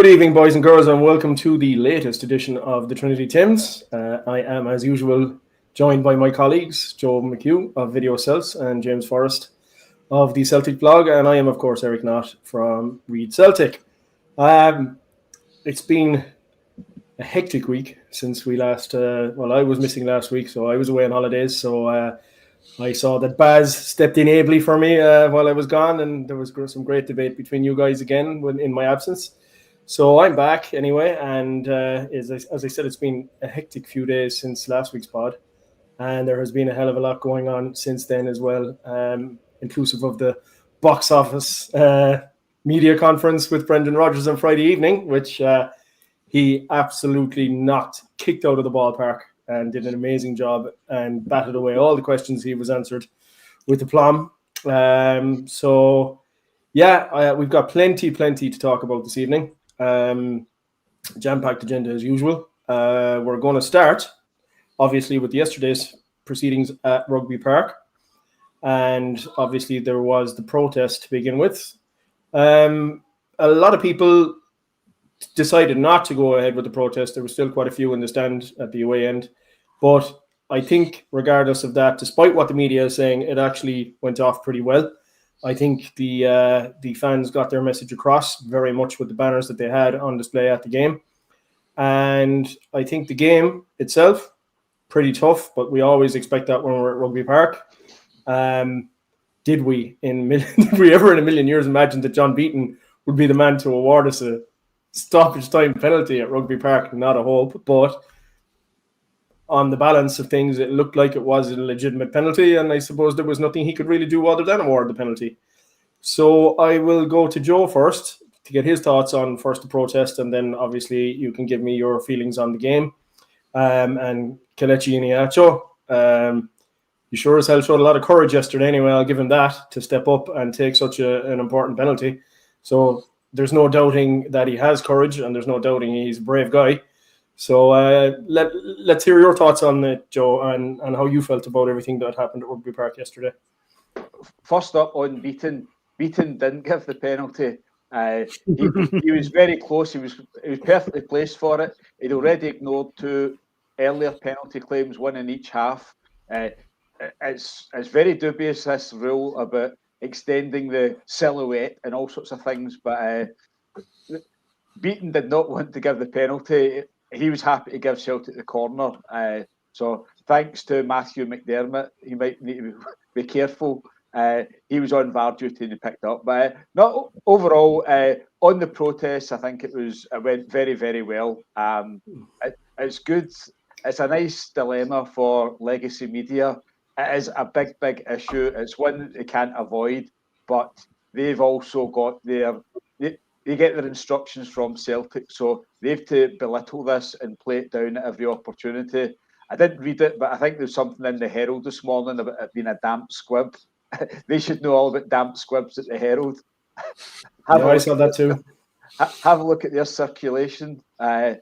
Good evening, boys and girls, and welcome to the latest edition of the Trinity Tims. I am, as usual, joined by my colleagues, Joe McHugh of Video Celts and James Forrest of the Celtic blog, and I am, of course, Eric Knott from Read Celtic. It's been a hectic week since we last, I was missing last week, so I was away on holidays, so I saw that Baz stepped in ably for me while I was gone, and there was some great debate between you guys again in my absence. So I'm back anyway, and as I said, it's been a hectic few days since last week's pod, and there has been a hell of a lot going on since then as well, inclusive of the box office media conference with Brendan Rodgers on Friday evening, which he absolutely kicked out of the ballpark and did an amazing job and batted away all the questions he was answered with aplomb. We've got plenty to talk about this evening. Jam-packed agenda as usual. We're going to start, obviously, with yesterday's proceedings at Rugby Park. And obviously there was the protest to begin with. A lot of people decided not to go ahead with the protest. There were still quite a few in the stand at the away end. But I think regardless of that, despite what the media is saying, it actually went off pretty well. I think the fans got their message across very much with the banners that they had on display at the game. And I think the game itself, pretty tough, but we always expect that when we're at Rugby Park. Did we ever in a million years imagine that John Beaton would be the man to award us a stoppage time penalty at Rugby Park? Not a hope, but on the balance of things, it looked like it was a legitimate penalty, and I suppose there was nothing he could really do other than award the penalty. So I will go to Joe first to get his thoughts on first the protest, and then obviously you can give me your feelings on the game. And Kelechi Iheanacho, you sure as hell showed a lot of courage yesterday anyway, I'll give him that, to step up and take such an important penalty. So there's no doubting that he has courage, and there's no doubting he's a brave guy. So let's hear your thoughts on it, Joe, and how you felt about everything that happened at Rugby Park yesterday. First up on Beaton didn't give the penalty. He was very close. He was perfectly placed for it. He'd already ignored two earlier penalty claims, one in each half. It's very dubious, this rule about extending the silhouette and all sorts of things. But Beaton did not want to give the penalty. He was happy to give Celtic the corner. So thanks to Matthew McDermott, he might need to be careful. He was on VAR duty and he picked up. But not overall, on the protest, I think it went very, very well. It's good. It's a nice dilemma for legacy media. It is a big issue. It's one they can't avoid, but they've also got they get their instructions from Celtic, so they have to belittle this and play it down at every opportunity. I didn't read it, but I think there's something in the Herald this morning about it being a damp squib. They should know all about damp squibs at the Herald. I saw that too. Have a look at their circulation. They're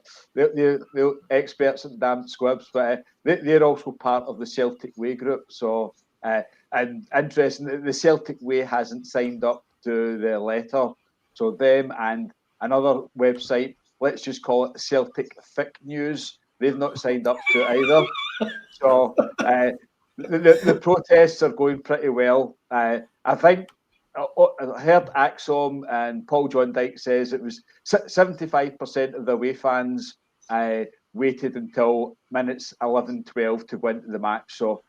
experts in damp squibs, but they're also part of the Celtic Way group. So, and interesting, the Celtic Way hasn't signed up to the letter. So them and another website, let's just call it Celtic Thick News, they've not signed up to it either. So the protests are going pretty well. I think I heard Axom and Paul John Dyke says it was 75% of the away fans waited until minutes 11-12 to go into the match. So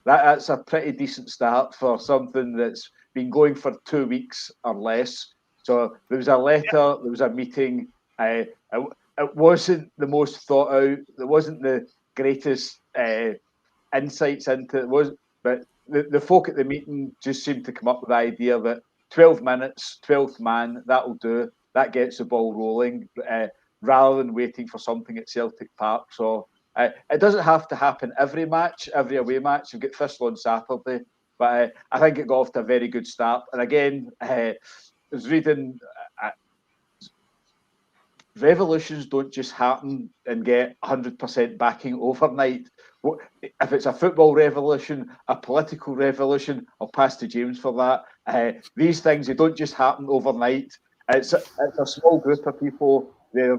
that's a pretty decent start for something that's been going for 2 weeks or less. So there was a letter, there was a meeting. It wasn't the most thought out. There wasn't the greatest insights into it. But the folk at the meeting just seemed to come up with the idea that 12 minutes, 12th man, that'll do. That gets the ball rolling, rather than waiting for something at Celtic Park. So it doesn't have to happen every away match. You've got Thistle on Saturday. But I think it got off to a very good start. And again, I was reading, revolutions don't just happen and get 100% backing overnight. If it's a football revolution, a political revolution, I'll pass to James for that. These things, they don't just happen overnight. It's a small group of people. They're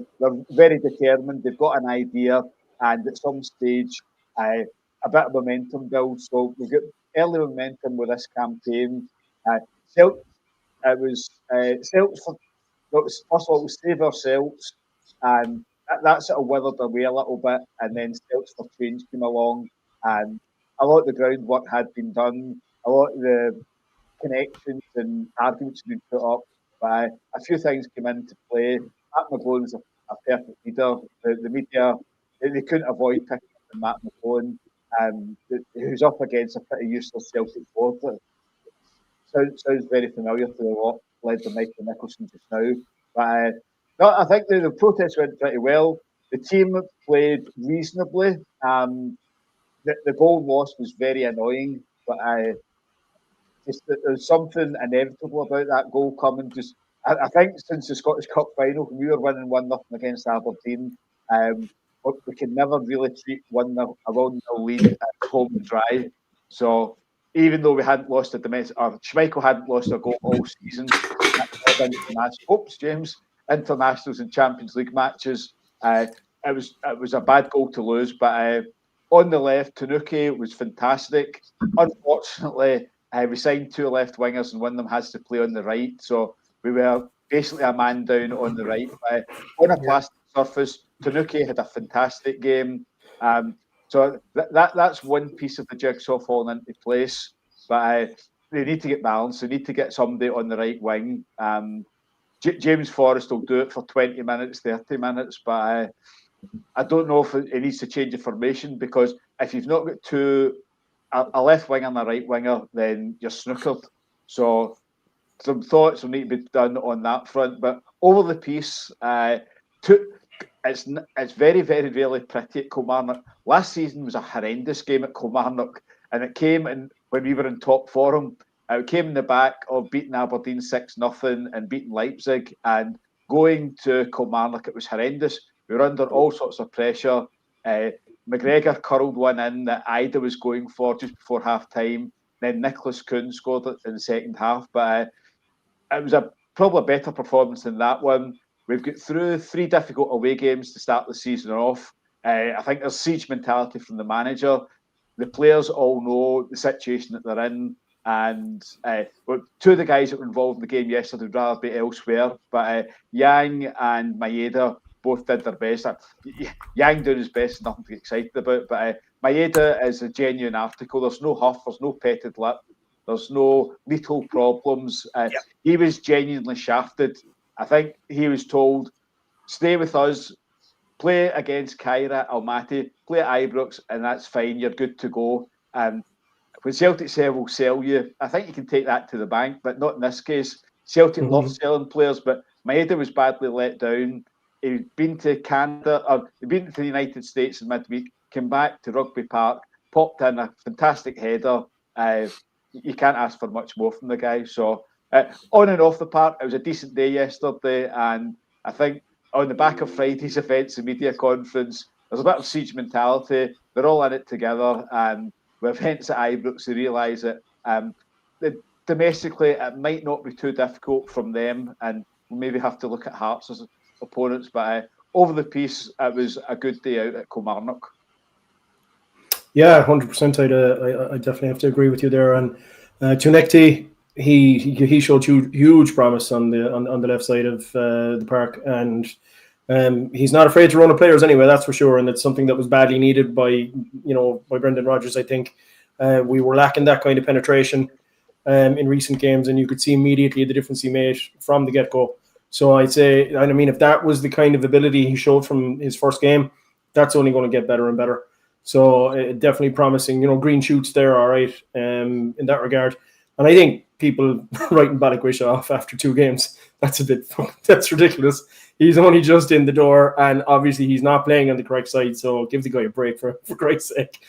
very determined. They've got an idea, and at some stage, a bit of momentum builds. So we've got early momentum with this campaign. Celt, it was Celts for. First of all, it was save ourselves, and that sort of withered away a little bit. And then Celts for Change came along, and a lot of the groundwork had been done. A lot of the connections and arguments have been put up. But a few things came into play. Matt McGlone's a perfect leader. The media, they couldn't avoid picking up on Matt McGlone, who's up against a pretty useless Celtic board. Sounds very familiar to the lot led by Michael Nicholson just now. But no, I think the protest went pretty well. The team played reasonably. The goal loss was very annoying, but there's something inevitable about that goal coming. I think since the Scottish Cup final, when we were winning 1-0 against Aberdeen, we can never really treat a 1-0 lead at home and dry. So even though we hadn't lost a domestic, or Schmeichel hadn't lost a goal all season, internationals and Champions League matches, it was a bad goal to lose. But on the left, Tanuki was fantastic. Unfortunately, we signed 2 left wingers, and one of them has to play on the right. So we were basically a man down on the right. On a plastic surface, Tanuki had a fantastic game. So that's one piece of the jigsaw falling into place. But they need to get balance. They need to get somebody on the right wing. James Forrest will do it for 20 minutes, 30 minutes. But I don't know if it needs to change the formation, because if you've not got a left winger and a right winger, then you're snookered. So some thoughts will need to be done on that front. But over the piece, it's very, very, really pretty at Kilmarnock. Last season was a horrendous game at Kilmarnock, and it came in when we were in top form. It came in the back of beating Aberdeen 6-0 and beating Leipzig, and going to Kilmarnock, it was horrendous. We were under all sorts of pressure. McGregor curled one in that Ida was going for just before half time. Then Nicholas Kuhn scored it in the second half. But it was probably a better performance than that one. We've got through 3 difficult away games to start the season off. I think there's siege mentality from the manager. The players all know the situation that they're in. And 2 of the guys that were involved in the game yesterday would rather be elsewhere. But Yang and Maeda both did their best. Yang doing his best is nothing to get excited about. But Maeda is a genuine article. There's no huff, there's no petted lip, there's no little problems. He was genuinely shafted. I think he was told, stay with us, play against Kyra, Almaty, play at Ibrox, and that's fine, you're good to go. When Celtic say we'll sell you, I think you can take that to the bank, but not in this case. Celtic love selling players, but Maeda was badly let down. He'd been to Canada, or he'd been to the United States in midweek, came back to Rugby Park, popped in a fantastic header. You can't ask for much more from the guy. So on and off the park, it was a decent day yesterday, and I think on the back of Friday's events and media conference, there's a bit of siege mentality. They're all in it together, and with events at Ibrox, they realise that domestically it might not be too difficult from them, and we'll maybe have to look at Hearts as opponents. But over the piece, it was a good day out at Kilmarnock. Yeah, 100%. I definitely have to agree with you there. And Tunekti, he showed huge promise on the left side of the park, and he's not afraid to run at players anyway. That's for sure, and it's something that was badly needed by Brendan Rodgers. I think we were lacking that kind of penetration in recent games, and you could see immediately the difference he made from the get-go. So I'd say, I mean, if that was the kind of ability he showed from his first game, that's only going to get better and better. So definitely promising, green shoots there, all right, in that regard. And I think people writing Balikwisha off after 2 games, that's ridiculous. He's only just in the door, and obviously he's not playing on the correct side, so give the guy a break for Christ's sake.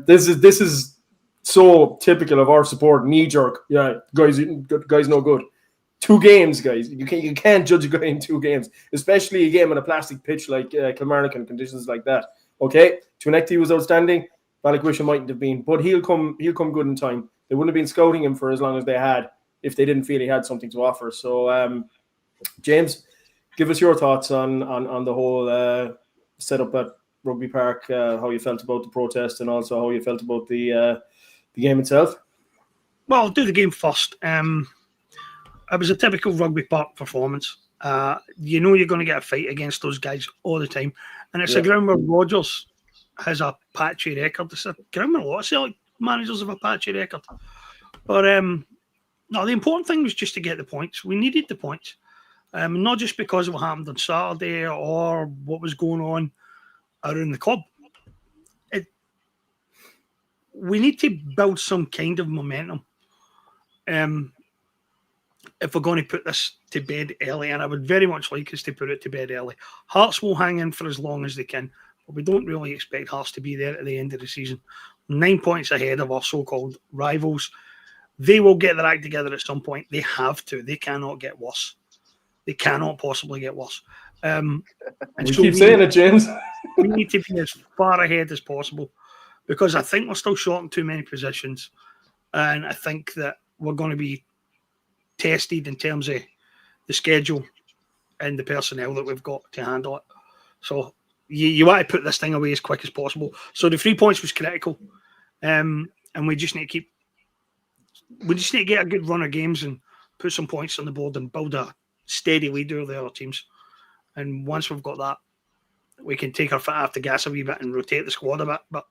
This is so typical of our support, knee-jerk. Yeah, guys no good. 2 games, guys. You can't judge a guy in 2 games, especially a game on a plastic pitch like Kilmarnock and conditions like that. Okay, Tunekti was outstanding. Balikwisha mightn't have been, but he'll come good in time. They wouldn't have been scouting him for as long as they had if they didn't feel he had something to offer. So James, give us your thoughts on the whole setup at Rugby Park, how you felt about the protest, and also how you felt about the game itself. Well, I'll do the game first. It was a typical Rugby Park performance. You know you're going to get a fight against those guys all the time. And it's a ground where Rodgers has a patchy record. It's a ground where a lot of Celtic managers have a patchy record. But no, the important thing was just to get the points. We needed the points. Not just because of what happened on Saturday or what was going on around the club. We need to build some kind of momentum. If we're going to put this to bed early, and I would very much like us to put it to bed early. Hearts will hang in for as long as they can, but we don't really expect Hearts to be there at the end of the season. 9 points ahead of our so-called rivals. They will get their act together at some point. They have to. They cannot get worse. They cannot possibly get worse. And you keep saying it, James. We need to be as far ahead as possible because I think we're still short in too many positions. And I think that we're going to be tested in terms of the schedule and the personnel that we've got to handle it. So you want to put this thing away as quick as possible. So the 3 points was critical. And we just need to get a good run of games and put some points on the board and build a steady lead over the other teams. And once we've got that, we can take our foot off the gas a wee bit and rotate the squad a bit. But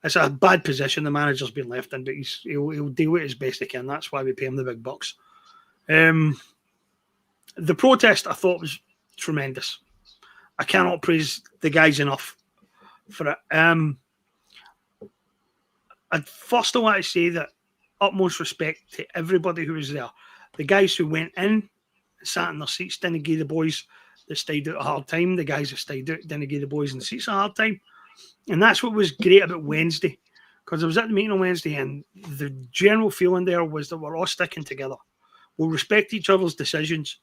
it's a bad position the manager's been left in, but he'll deal with it as best he can. That's why we pay him the big bucks. The protest I thought was tremendous. I cannot praise the guys enough for it. First, I want to say that utmost respect to everybody who was there. The guys who went in, sat in their seats, didn't give the boys that stayed out a hard time. The guys that stayed out didn't give the boys in the seats a hard time. And that's what was great about Wednesday, because I was at the meeting on Wednesday and the general feeling there was that we're all sticking together. We'll respect each other's decisions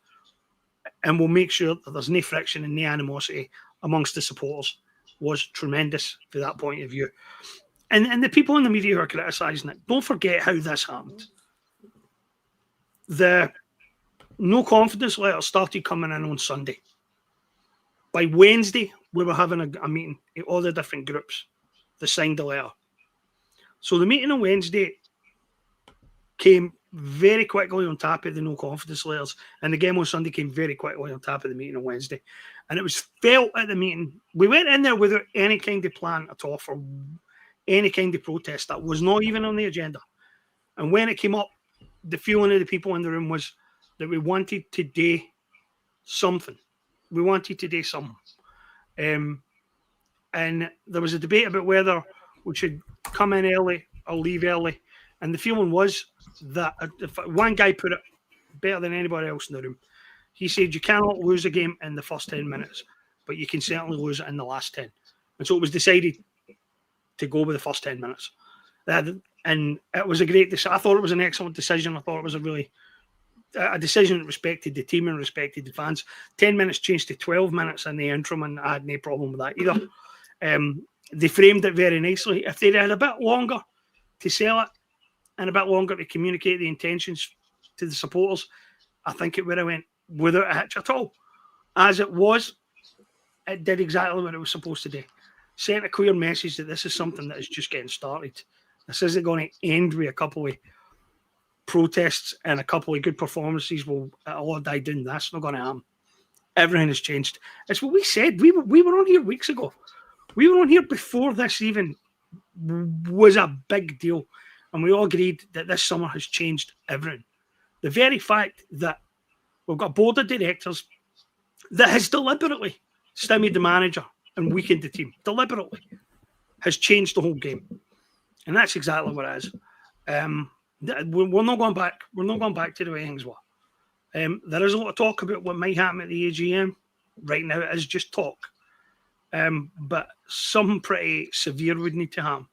and we'll make sure that there's no friction and no animosity amongst the supporters. Was tremendous from that point of view. And the people in the media who are criticising it, don't forget how this happened. The no confidence letter started coming in on Sunday. By Wednesday, we were having a meeting at all the different groups that signed the letter. So the meeting on Wednesday came very quickly on top of the no confidence letters, and the game on Sunday came very quickly on top of the meeting on Wednesday. And it was felt at the meeting. We went in there without any kind of plan at all for any kind of protest. That was not even on the agenda. And when it came up, the feeling of the people in the room was that we wanted to do something. We wanted to do something. And there was a debate about whether we should come in early or leave early. And the feeling was that if one guy put it better than anybody else in the room. He said you cannot lose a game in the first 10 minutes, but you can certainly lose it in the last 10. And so it was decided to go with the first 10 minutes. And it was a great decision. I thought it was an excellent decision. I thought it was a decision that respected the team and respected the fans. 10 minutes changed to 12 minutes in the interim, and I had no problem with that either. They framed it very nicely. If they'd had a bit longer to sell it and a bit longer to communicate the intentions to the supporters, I think it would have went without a hitch at all. As it was, it did exactly what it was supposed to do. Sent a clear message that this is something that is just getting started. This isn't going to end with a couple of protests and a couple of good performances. It'll all die down. That's not going to happen. Everything has changed. It's what we said. We were on here weeks ago. We were on here before this even was a big deal. And we all agreed that this summer has changed everything. The very fact that we've got a board of directors that has deliberately stymied the manager and weakened the team, deliberately, has changed the whole game. And that's exactly what it is. We're not going back. We're not going back to the way things were. There is a lot of talk about what might happen at the AGM. Right now, it is just talk. But something pretty severe would need to happen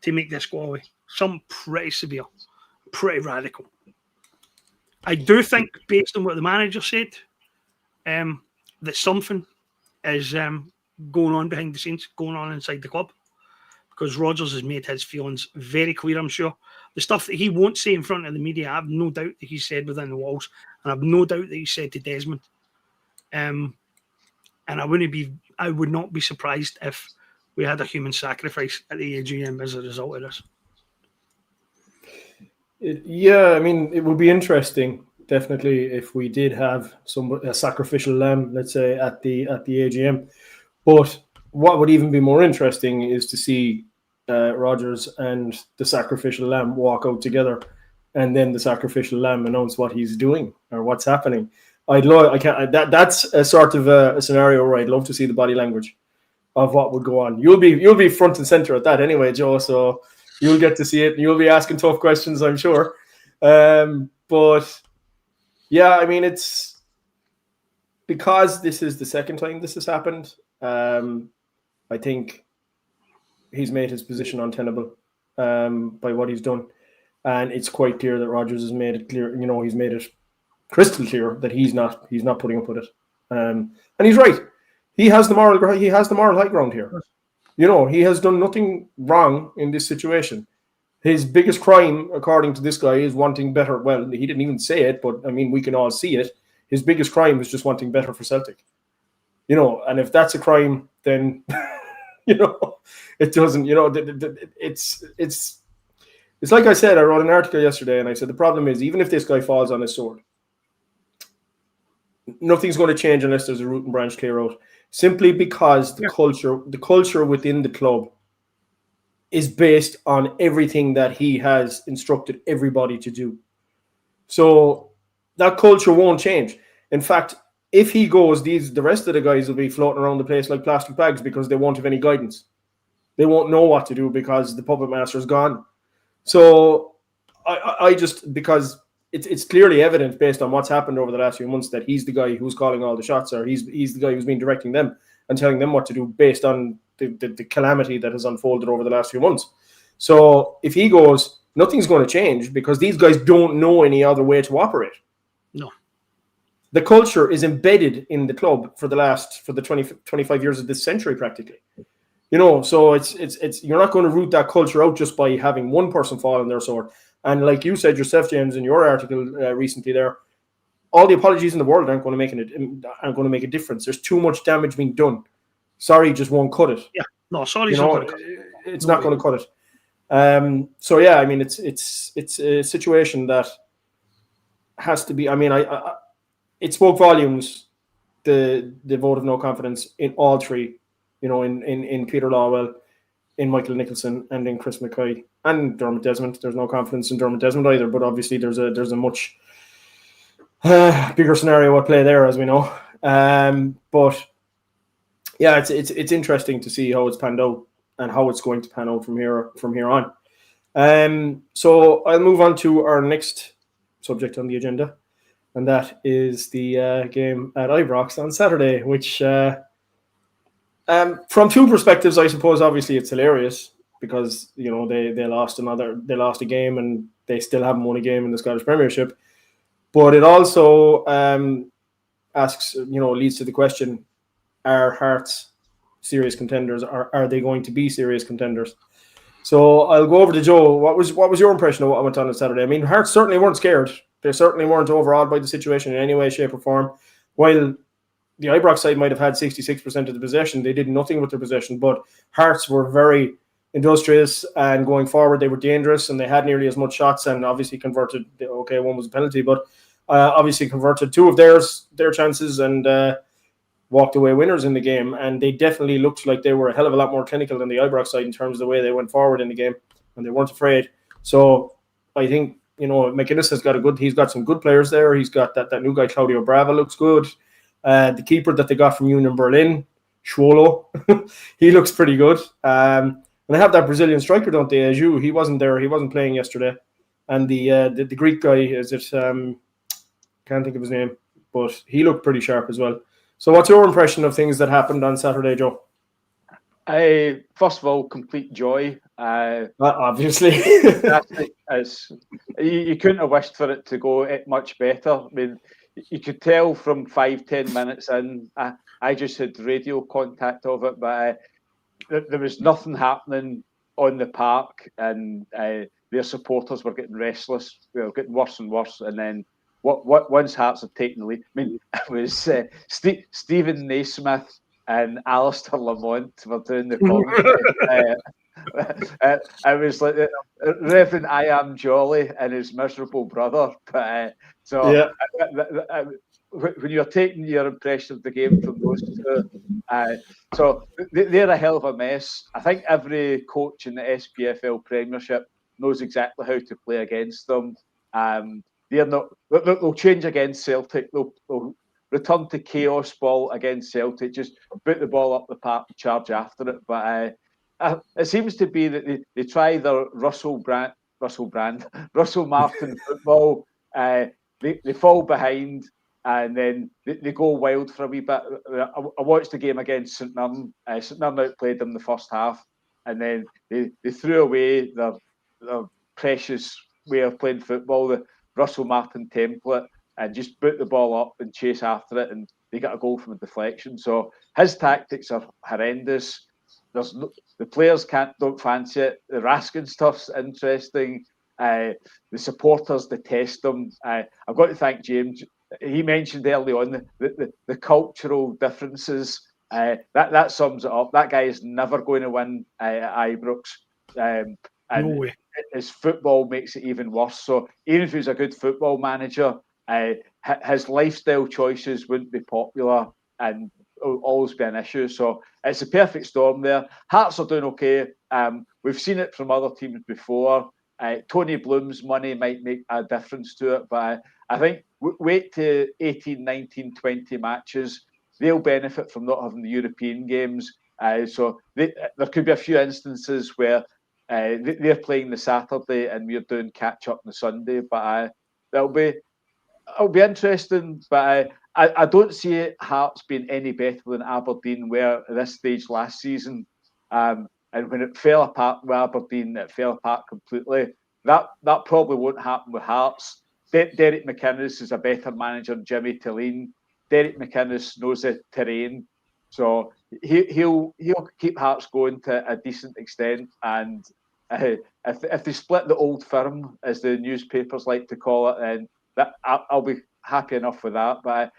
to make this go away. Something pretty severe, pretty radical. I do think, based on what the manager said, that something is going on behind the scenes, going on inside the club. because Rodgers has made his feelings very clear, I'm sure. The stuff that he won't say in front of the media, I have no doubt that he said within the walls, and I have no doubt that he said to Desmond. And I would not be surprised if we had a human sacrifice at the AGM as a result of this. I mean, it would be interesting, definitely, if we did have a sacrificial lamb, let's say, at the AGM. But what would even be more interesting is to see Rodgers and the sacrificial lamb walk out together, and then the sacrificial lamb announce what he's doing or what's happening. That's a sort of a scenario where I'd love to see the body language of what would go on. You'll be front and center at that anyway, Joe. So you'll get to see it, and you'll be asking tough questions, I'm sure. But yeah, I mean, it's because this is the second time this has happened. I think he's made his position untenable by what he's done, and it's quite clear that Rodgers has made it clear. You know, he's made it crystal clear that he's not putting up with it, and he's right. He has the moral high ground here. You know, he has done nothing wrong in this situation. His biggest crime, according to this guy, is wanting better. Well, he didn't even say it, but I mean, we can all see it. His biggest crime is just wanting better for Celtic. You know, and if that's a crime, then you know, it doesn't. You know, it's like I said. I wrote an article yesterday, and I said the problem is even if this guy falls on his sword, nothing's going to change unless there's a root and branch clear out. Simply because the culture within the club is based on everything that he has instructed everybody to do. So that culture won't change. In fact, if he goes, the rest of the guys will be floating around the place like plastic bags because they won't have any guidance. They won't know what to do because the puppet master is gone. So I just, because it's clearly evident based on what's happened over the last few months that he's the guy who's calling all the shots, or he's the guy who's been directing them and telling them what to do based on the calamity that has unfolded over the last few months. So if he goes, nothing's going to change because these guys don't know any other way to operate. No. The culture is embedded in the club for the 25 years of this century practically. You know, so it's you're not going to root that culture out just by having one person fall on their sword. And like you said yourself, James, in your article recently there, all the apologies in the world aren't going to make a difference. There's too much damage being done. Sorry just won't cut it. Yeah, no, sorry, it's not going to cut it. So yeah, I mean, it's a situation that has to be. I mean, it spoke volumes. The vote of no confidence in all three. You know, in Peter Lawwell, in Michael Nicholson, and in Chris Mackay and Dermot Desmond. There's no confidence in Dermot Desmond either, but obviously there's a much bigger scenario at play there, as we know. But yeah, it's interesting to see how it's panned out and how it's going to pan out from here on. So I'll move on to our next subject on the agenda, and that is the game at Ibrox on Saturday, which from two perspectives, I suppose. Obviously, it's hilarious because you know they lost a game and they still haven't won a game in the Scottish Premiership. But it also asks, you know, leads to the question: are Hearts serious contenders? Are they going to be serious contenders? So I'll go over to Joe. What was your impression of what went on Saturday? I mean, Hearts certainly weren't scared. They certainly weren't overawed by the situation in any way, shape, or form. While the Ibrox side might have had 66% of the possession, they did nothing with their possession. But Hearts were very industrious, and going forward, they were dangerous, and they had nearly as much shots, and obviously converted. Okay, one was a penalty, but obviously converted two of their chances and walked away winners in the game. And they definitely looked like they were a hell of a lot more clinical than the Ibrox side in terms of the way they went forward in the game, and they weren't afraid. So I think, you know, McInnes he's got some good players there. He's got that new guy, Claudio Brava, looks good. The keeper that they got from Union Berlin, Schwolo, he looks pretty good. And they have that Brazilian striker, don't they? Aju, he wasn't there. He wasn't playing yesterday. And the Greek guy, can't think of his name, but he looked pretty sharp as well. So what's your impression of things that happened on Saturday, Joe? First of all, complete joy. Obviously. You couldn't have wished for it to go much better. I mean, you could tell from 5-10 minutes in, I just had radio contact of it, but there was nothing happening on the park, and their supporters were getting restless, getting worse and worse. And then once Hearts had taken the lead, I mean, it was Stephen Naismith and Alistair Lamont were doing the commentary. It was like Reverend I Am Jolly and his miserable brother. But when you're taking your impression of the game from those two, so they're a hell of a mess. I think every coach in the SPFL Premiership knows exactly how to play against them. They're not. They'll change against Celtic. They'll return to chaos ball against Celtic. Just put the ball up the park and charge after it. But it seems to be that they try their Russell Martin football. They fall behind and then they go wild for a wee bit. I watched the game against St Mirren. St Mirren outplayed them the first half, and then they threw away their precious way of playing football, the Russell Martin template, and just put the ball up and chase after it, and they got a goal from a deflection. So his tactics are horrendous. The players don't fancy it. The Raskin stuff's interesting. The supporters detest them. I've got to thank James. He mentioned early on the cultural differences. That sums it up. That guy is never going to win at Ibrox. And no way. His football makes it even worse. So even if he's a good football manager, his lifestyle choices wouldn't be popular and always be an issue. So it's a perfect storm there. Hearts are doing okay. We've seen it from other teams before. Tony Bloom's money might make a difference to it, but I think wait to 18, 19, 20 matches. They'll benefit from not having the European games. So there could be a few instances where they're playing the Saturday and we're doing catch up on the Sunday. But it'll be interesting. But I don't see Hearts being any better than Aberdeen were at this stage last season. And when it fell apart with Aberdeen, it fell apart completely. That probably won't happen with Hearts. Derek McInnes is a better manager than Jimmy Tilleen. Derek McInnes knows the terrain, so he'll keep Hearts going to a decent extent. And if they split the old firm, as the newspapers like to call it, then I'll be happy enough with that. But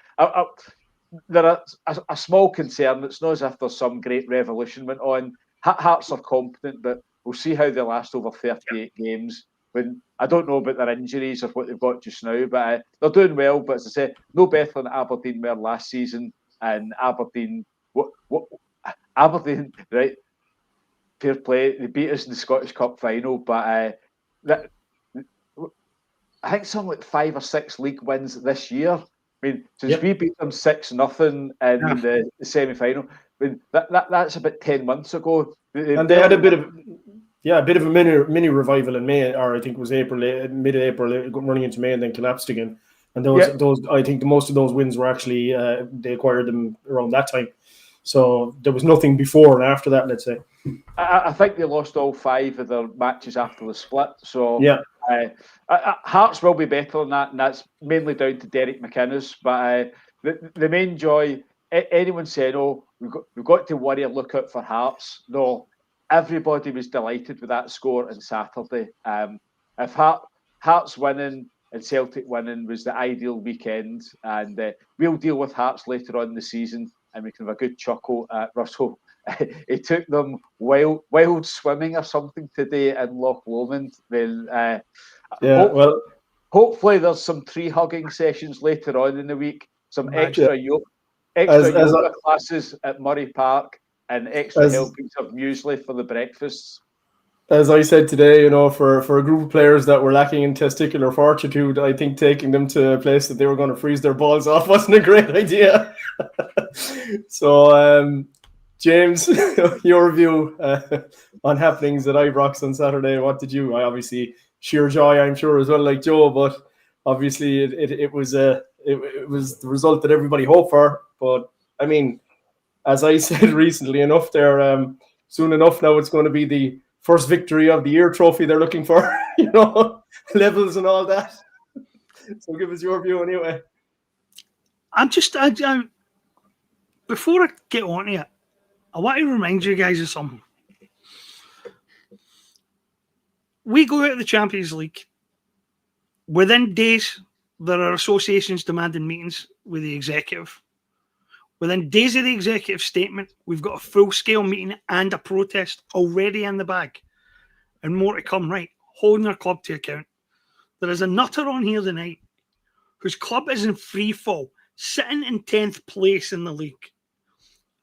there are a small concern. It's not as if there's some great revolution went on. Hearts are competent, but we'll see how they last over 38 games. When I don't know about their injuries or what they've got just now, but they're doing well. But as I say, no better than Aberdeen were last season. And Aberdeen, Aberdeen, right? Fair play. They beat us in the Scottish Cup final, but I think something like 5 or 6 league wins this year. I mean, since we beat them 6-0 in the semi-final. I mean, that's about 10 months ago. And they had a bit of a mini revival in May, or I think it was mid-April, running into May, and then collapsed again. And those I think most of those wins were actually they acquired them around that time. So there was nothing before and after that, let's say. I think they lost all 5 of their matches after the split. So Hearts will be better than that, and that's mainly down to Derek McInnes. But the main joy, anyone saying, "Oh, we've got to worry or look out for Hearts." No, everybody was delighted with that score on Saturday. If Hearts winning and Celtic winning was the ideal weekend, and we'll deal with Hearts later on in the season, and we can have a good chuckle at Russell. He took them wild swimming or something today in Loch Lomond. Then, hopefully there's some tree hugging sessions later on in the week. Some extra yoga classes at Murray Park, and extra helpings of muesli for the breakfasts. As I said today, for a group of players that were lacking in testicular fortitude, I think taking them to a place that they were going to freeze their balls off wasn't a great idea. So, James, your view on happenings at Ibrox on Saturday. What did you? Obviously, sheer joy, I'm sure, as well, like Joe. But obviously, it was the result that everybody hoped for. But I mean, as I said recently enough, soon enough now it's going to be the first victory of the year trophy they're looking for. Levels and all that. So give us your view anyway. Before I get on to it, I want to remind you guys of something. we go out of the Champions League. Within days, there are associations demanding meetings with the executive. Within days of the executive statement, we've got a full-scale meeting and a protest already in the bag. And more to come, right? Holding our club to account. There is a nutter on here tonight whose club is in free fall, sitting in 10th place in the league.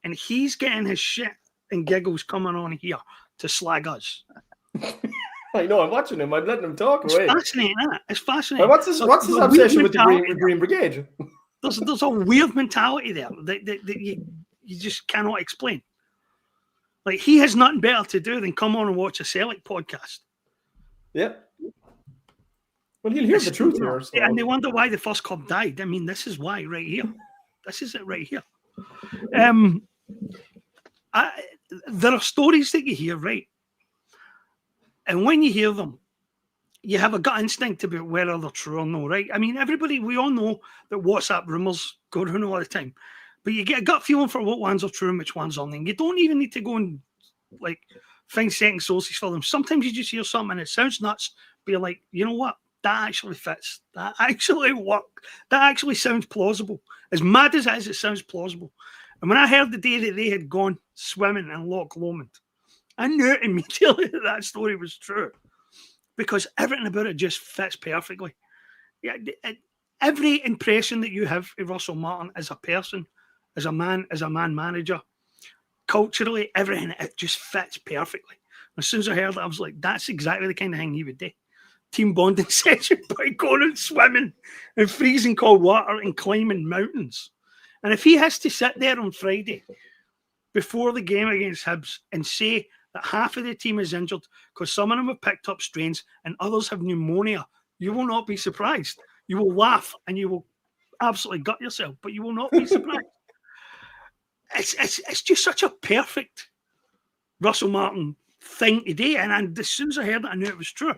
And he's getting his shit and giggles coming on here to slag us. I know, I'm watching him. I'm letting him talk It's away. Fascinating, isn't it? It's fascinating. What's his obsession with the Green Brigade? There's a weird mentality there that you just cannot explain. Like, he has nothing better to do than come on and watch a Celtic podcast. Yeah. Well, he'll hear the truth here. So. And they wonder why the first club died. I mean, this is why right here. This is it right here. There are stories that you hear, right? And when you hear them, you have a gut instinct about whether they're true or no, right? I mean, we all know that WhatsApp rumours go around all the time. But you get a gut feeling for what ones are true and which ones aren't. And you don't even need to go and, like, find second sources for them. Sometimes you just hear something and it sounds nuts, but you're like, you know what? That actually fits. That actually works. That actually sounds plausible. As mad as it is, it sounds plausible. And when I heard the day that they had gone swimming in Loch Lomond, I knew immediately that story was true because everything about it just fits perfectly. Yeah, every impression that you have of Russell Martin as a person, as a man manager, culturally, everything, it just fits perfectly. As soon as I heard it, I was like, that's exactly the kind of thing he would do. Team bonding session by going and swimming in freezing cold water and climbing mountains. And if he has to sit there on Friday before the game against Hibs and say that half of the team is injured because some of them have picked up strains and others have pneumonia, you will not be surprised. You will laugh and you will absolutely gut yourself, but you will not be surprised. It's just such a perfect Russell Martin thing today. And as soon as I heard it, I knew it was true.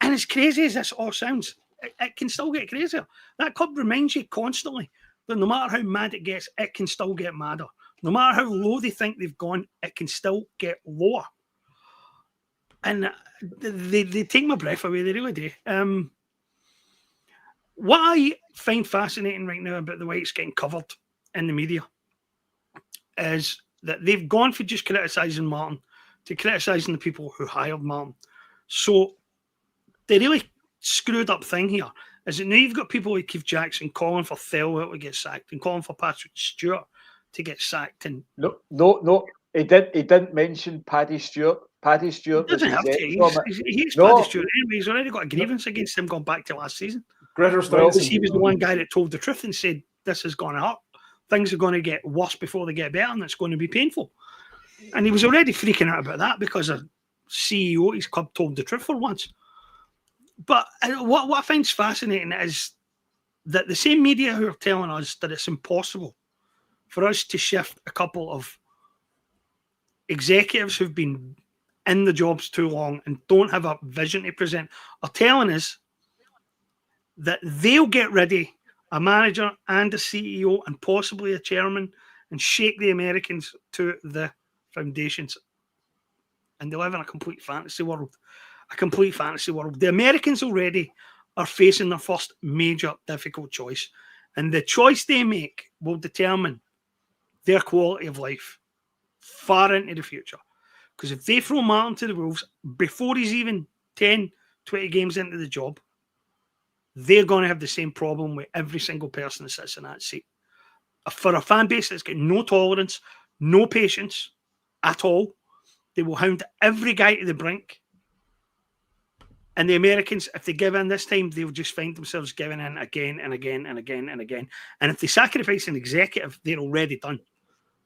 And as crazy as this all sounds, it can still get crazier. That club reminds you constantly that no matter how mad it gets, it can still get madder. No matter how low they think they've gone, it can still get lower. And they take my breath away. They really do. What I find fascinating right now about the way it's getting covered in the media is that they've gone for just criticising Martin to criticising the people who hired Martin. So the really screwed up thing here is that now you've got people like Keith Jackson calling for Thelwell to get sacked and calling for Patrick Stewart to get sacked. And no, he didn't mention Paddy Stewart. Paddy Stewart doesn't have to. He's no. Paddy Stewart anyway. He's already got a grievance against him going back to last season. He was the one guy that told the truth and said this is going to hurt. Things are going to get worse before they get better, and it's going to be painful. And he was already freaking out about that because a CEO of his club told the truth for once. But what I find fascinating is that the same media who are telling us that it's impossible for us to shift a couple of executives who've been in the jobs too long and don't have a vision to present are telling us that they'll get ready a manager and a CEO and possibly a chairman and shake the Americans to the foundations. And they live in a complete fantasy world. The Americans already are facing their first major difficult choice. And the choice they make will determine their quality of life far into the future. Because if they throw Martin to the Wolves before he's even 10, 20 games into the job, they're going to have the same problem with every single person that sits in that seat. For a fan base that's got no tolerance, no patience at all, they will hound every guy to the brink. And the Americans, if they give in this time, they'll just find themselves giving in again and again and again and again. And if they sacrifice an executive, they're already done.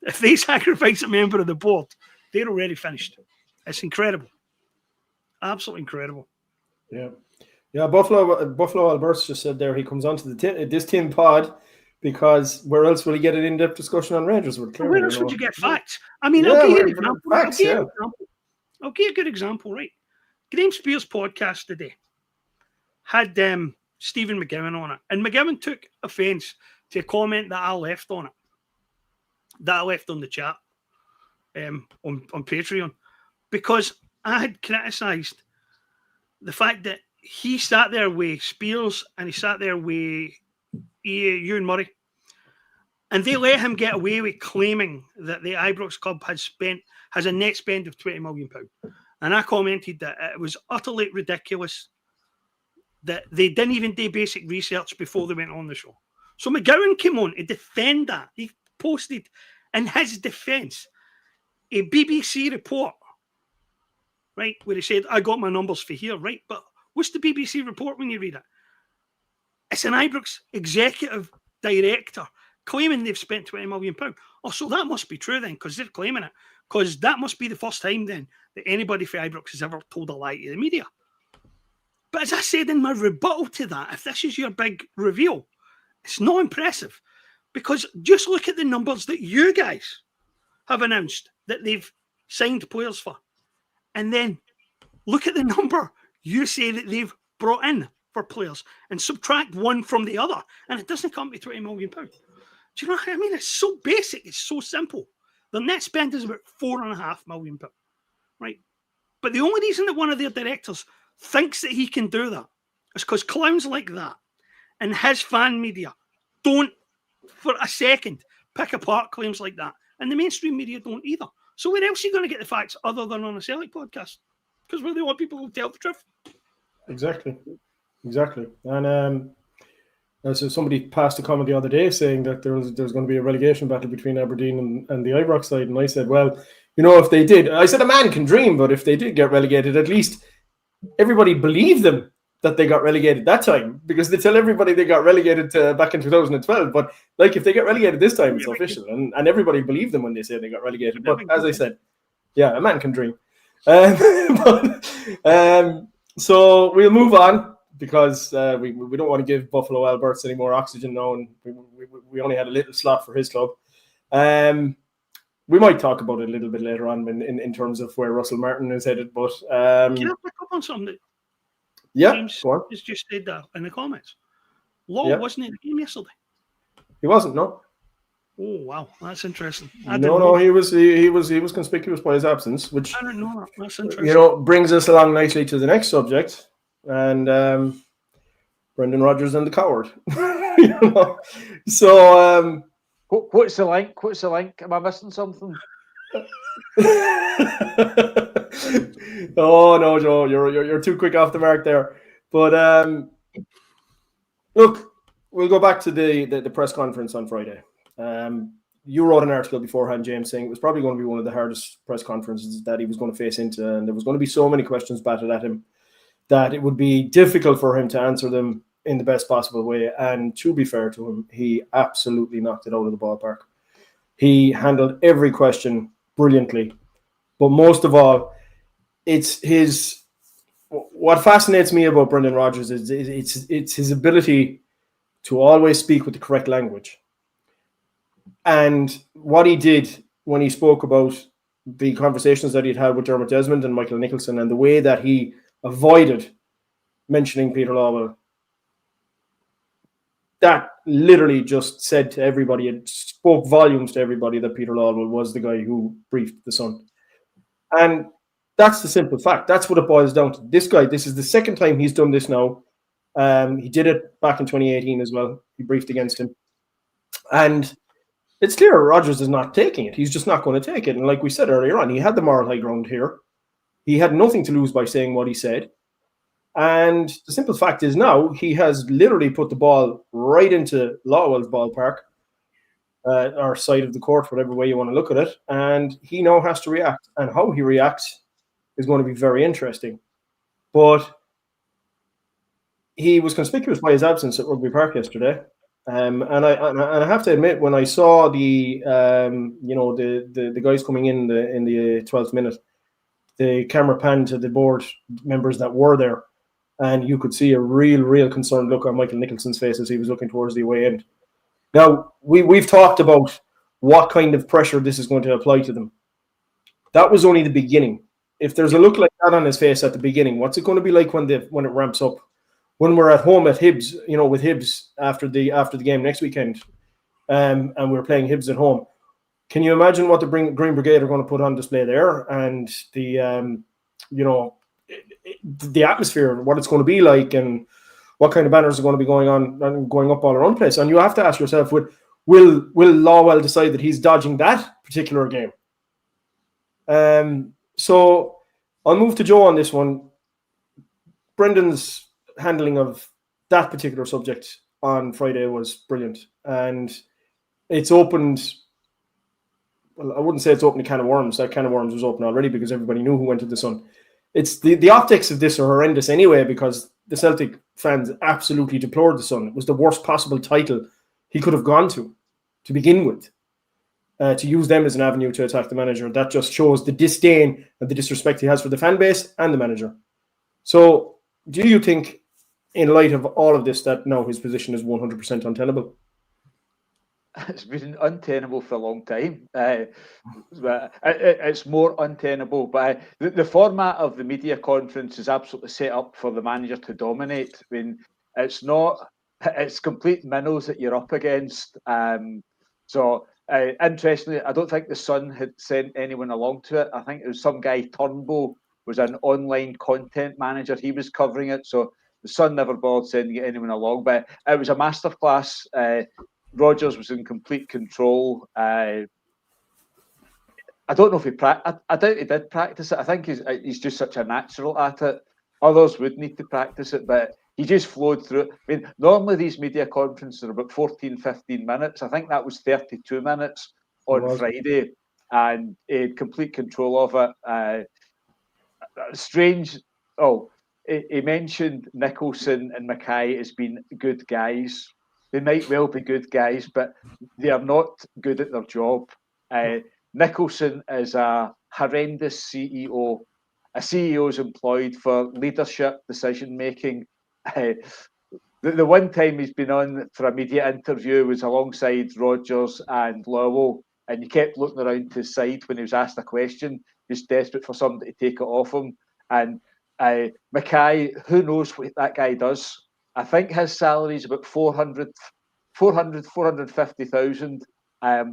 If they sacrifice a member of the board, they're already finished. It's incredible. Absolutely incredible. Yeah. Yeah, Buffalo Alberts just said there he comes onto this team pod because where else will he get an in-depth discussion on Rangers? Where else would you get facts? I mean, I'll give you an example. I'll give you a good example, right? Graham Spears' podcast today had Stephen McGowan on it, and McGowan took offence to a comment that I left on it, that I left on the chat on Patreon, because I had criticised the fact that he sat there with Spears and he sat there with Ewan Murray, and they let him get away with claiming that the Ibrox club has a net spend of £20 million. And I commented that it was utterly ridiculous that they didn't even do basic research before they went on the show. So McGowan came on to defend that. He posted in his defence a BBC report, right, where he said, I got my numbers for here, right? But what's the BBC report when you read it? It's an Ibrox executive director claiming they've spent £20 million. Oh, so that must be true then, because they're claiming it. Because that must be the first time then that anybody for Ibrox has ever told a lie to the media. But as I said in my rebuttal to that, if this is your big reveal, it's not impressive. Because just look at the numbers that you guys have announced that they've signed players for. And then look at the number you say that they've brought in for players and subtract one from the other. And it doesn't come to £20 million. Do you know what I mean? It's so basic. It's so simple. The net spend is about £4.5 million. Right? But the only reason that one of their directors thinks that he can do that is because clowns like that and his fan media don't for a second pick apart claims like that. And the mainstream media don't either. So where else are you going to get the facts other than on a Celtic podcast? Because we're the only people who tell the truth. Exactly. And so somebody passed a comment the other day saying that there's going to be a relegation battle between Aberdeen and the Ibrox side. And I said, well, if they did, I said a man can dream, but if they did get relegated, at least everybody believed them that they got relegated that time, because they tell everybody they got relegated back in 2012. But like if they get relegated this time, it's official, and everybody believed them when they say they got relegated. But as I said, yeah, a man can dream. So we'll move on, because we don't want to give Buffalo Alberts any more oxygen now, and we only had a little slot for his club. We might talk about it a little bit later on in terms of where Russell Martin is headed. But can I pick up on something that James has just said that in the comments? Law wasn't in the game yesterday. He wasn't, no. Oh wow, that's interesting. No, he was conspicuous by his absence, which I don't know. That's interesting. Brings us along nicely to the next subject, and Brendan Rodgers and the coward. So what's the link? What's the link? Am I missing something? Oh no, Joe, you're too quick off the mark there. But look, we'll go back to the press conference on Friday. You wrote an article beforehand, James, saying it was probably going to be one of the hardest press conferences that he was going to face into, and there was going to be so many questions batted at him that it would be difficult for him to answer them in the best possible way. And to be fair to him, he absolutely knocked it out of the ballpark. He handled every question brilliantly. But most of all, what fascinates me about Brendan Rodgers is it's his ability to always speak with the correct language. And what he did when he spoke about the conversations that he'd had with Dermot Desmond and Michael Nicholson, and the way that he avoided mentioning Peter Lawwell, that literally just said to everybody, it spoke volumes to everybody that Peter Lawwell was the guy who briefed the Sun. And that's the simple fact. That's what it boils down to. This guy, this is the second time he's done this now. He did it back in 2018 as well. He briefed against him. And it's clear Rodgers is not taking it. He's just not going to take it. And like we said earlier on, he had the moral high ground here. He had nothing to lose by saying what he said. And the simple fact is now he has literally put the ball right into Lawwell's ballpark, or side of the court, whatever way you want to look at it. And he now has to react. And how he reacts is going to be very interesting. But he was conspicuous by his absence at Rugby Park yesterday. And I have to admit, when I saw the guys coming in the 12th minute, the camera panned to the board members that were there, and you could see a real concerned look on Michael Nicholson's face as he was looking towards the away end. Now, we've talked about what kind of pressure this is going to apply to them. That was only the beginning. If there's a look like that on his face at the beginning, what's it going to be like when it ramps up? When we're at home at Hibs, with Hibs after the game next weekend, and we're playing Hibs at home, can you imagine what the Green Brigade are going to put on display there? And the the atmosphere, what it's going to be like, and what kind of banners are going to be going on and going up all around the place. And you have to ask yourself, will Lawwell decide that he's dodging that particular game? So I'll move to Joe on this one. Brendan's handling of that particular subject on Friday was brilliant, and it's opened. Well, I wouldn't say it's opened a can of worms. That can of worms was open already because everybody knew who went to the Sun. It's the optics of this are horrendous anyway, because the Celtic fans absolutely deplored the Sun. It was the worst possible title he could have gone to begin with. To use them as an avenue to attack the manager, that just shows the disdain and the disrespect he has for the fan base and the manager. So, do you think, in light of all of this, that now his position is 100% untenable? It's been untenable for a long time. It's more untenable, but the format of the media conference is absolutely set up for the manager to dominate. I mean, it's complete minnows that you're up against. Interestingly, I don't think the Sun had sent anyone along to it. I think it was some guy, Turnbull, was an online content manager. He was covering it, so the Sun never bothered sending anyone along. But it was a masterclass. Rodgers was in complete control. I don't know if I doubt he did practice it. I think he's just such a natural at it. Others would need to practice it, but he just flowed through it. I mean, normally these media conferences are about 14, 15 minutes. I think that was 32 minutes on Friday, and he had complete control of it. Strange. Oh, he mentioned Nicholson and Mackay as being good guys. They might well be good guys, but they are not good at their job. Nicholson is a horrendous CEO. A CEO is employed for leadership, decision-making. The one time he's been on for a media interview was alongside Rodgers and Lawwell, and he kept looking around to his side when he was asked a question, just desperate for somebody to take it off him. And Mackay, who knows what that guy does? I think his salary is about 450,000. I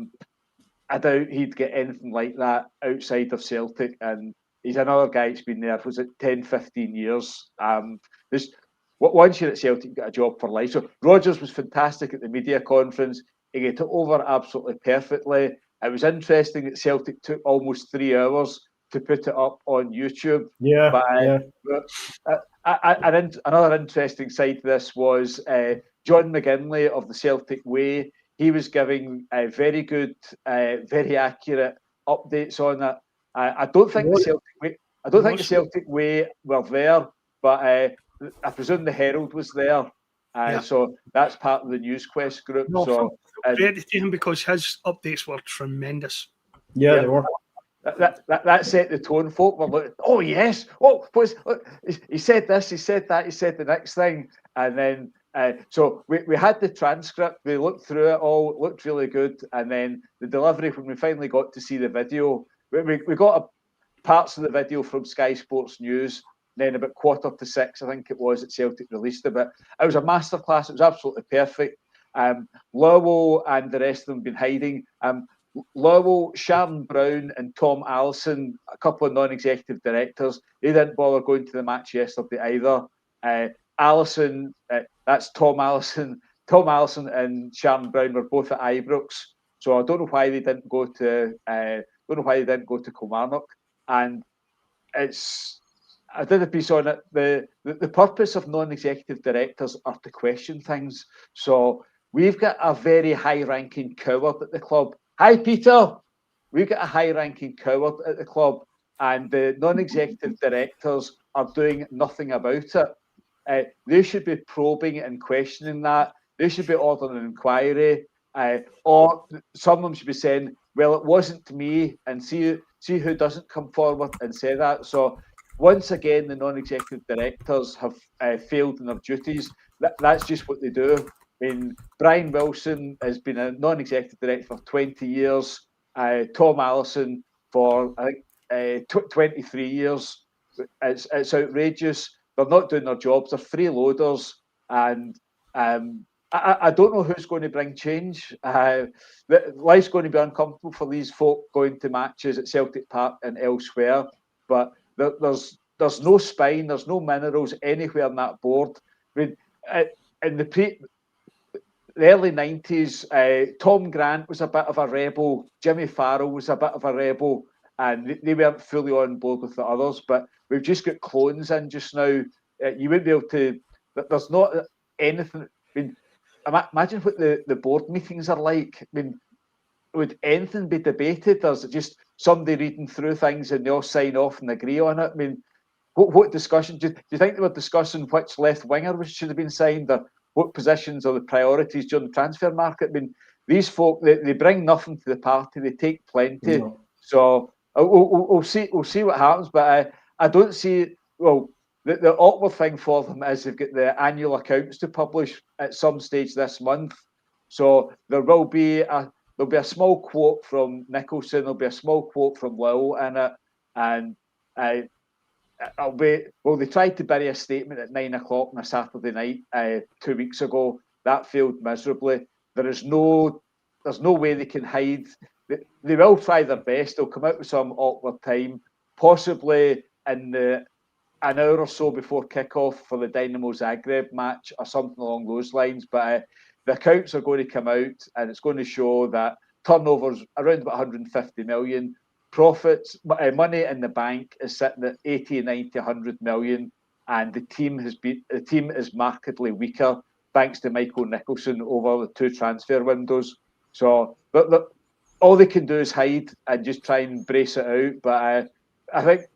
doubt he'd get anything like that outside of Celtic. And he's another guy that's been there, was it 10, 15 years? Once you're at Celtic, you get a job for life. So Rodgers was fantastic at the media conference. He got it over absolutely perfectly. It was interesting that Celtic took almost 3 hours to put it up on YouTube. Another interesting side to this was John McGinley of the Celtic Way. He was giving very good, very accurate updates on it. I don't think the Celtic Way were there, but I presume the Herald was there. So that's part of the News Quest group. Credit to him because his updates were tremendous. Yeah, they were. That set the tone. Folk were like, "Oh yes, oh, he said this, he said that, he said the next thing," and then so we had the transcript. We looked through it all. It looked really good, and then the delivery when we finally got to see the video, we got parts of the video from Sky Sports News. Then about 5:45, I think it was, that Celtic released it. But it was a masterclass. It was absolutely perfect. Lawwell and the rest of them have been hiding. Lawwell, Sharon Brown and Tom Allison, a couple of non-executive directors, they didn't bother going to the match yesterday either. Allison, that's Tom Allison. Tom Allison and Sharon Brown were both at Ibrox, so I don't know why they didn't go to. Kilmarnock. And I did a piece on it. The purpose of non-executive directors are to question things. So we've got a very high-ranking coward at the club. Hi, Peter. We've got a high-ranking coward at the club, and the non-executive directors are doing nothing about it. They should be probing and questioning that. They should be ordering an inquiry, or some of them should be saying, "Well, it wasn't me," and see who doesn't come forward and say that. So once again, the non-executive directors have failed in their duties. That's just what they do. I mean, Brian Wilson has been a non-executive director for 20 years. Tom Allison for, I think, 23 years. It's outrageous. They're not doing their jobs. They're freeloaders. And I don't know who's going to bring change. Life's going to be uncomfortable for these folk going to matches at Celtic Park and elsewhere. But there's there's no spine, there's no minerals anywhere in that board. I mean, in the early 90s, Tom Grant was a bit of a rebel, Jimmy Farrell was a bit of a rebel, and they weren't fully on board with the others. But we've just got clones in just now. You wouldn't be able to. There's not anything. I mean, imagine what the board meetings are like. I mean, would anything be debated? There's just somebody reading through things and they all sign off and agree on it. I mean, what discussion? Do you think they were discussing which left winger should have been signed, or what positions or the priorities during the transfer market? I mean, these folk, they bring nothing to the party. They take plenty. No. So we'll see what happens. But I don't see. Well, the awkward thing for them is they've got the annual accounts to publish at some stage this month. So there'll be a small quote from Nicholson. There'll be a small quote from Will in it, and they tried to bury a statement at 9 o'clock on a Saturday night 2 weeks ago. That failed miserably. There's no way they can hide. They will try their best. They'll come out with some awkward time, possibly in an hour or so before kickoff for the Dynamo Zagreb match or something along those lines. But the accounts are going to come out, and it's going to show that turnovers around about 150 million. Profits, money in the bank is sitting at 80, 90, 100 million, and the team is markedly weaker thanks to Michael Nicholson over the 2 transfer windows. So all they can do is hide and just try and brace it out. But I think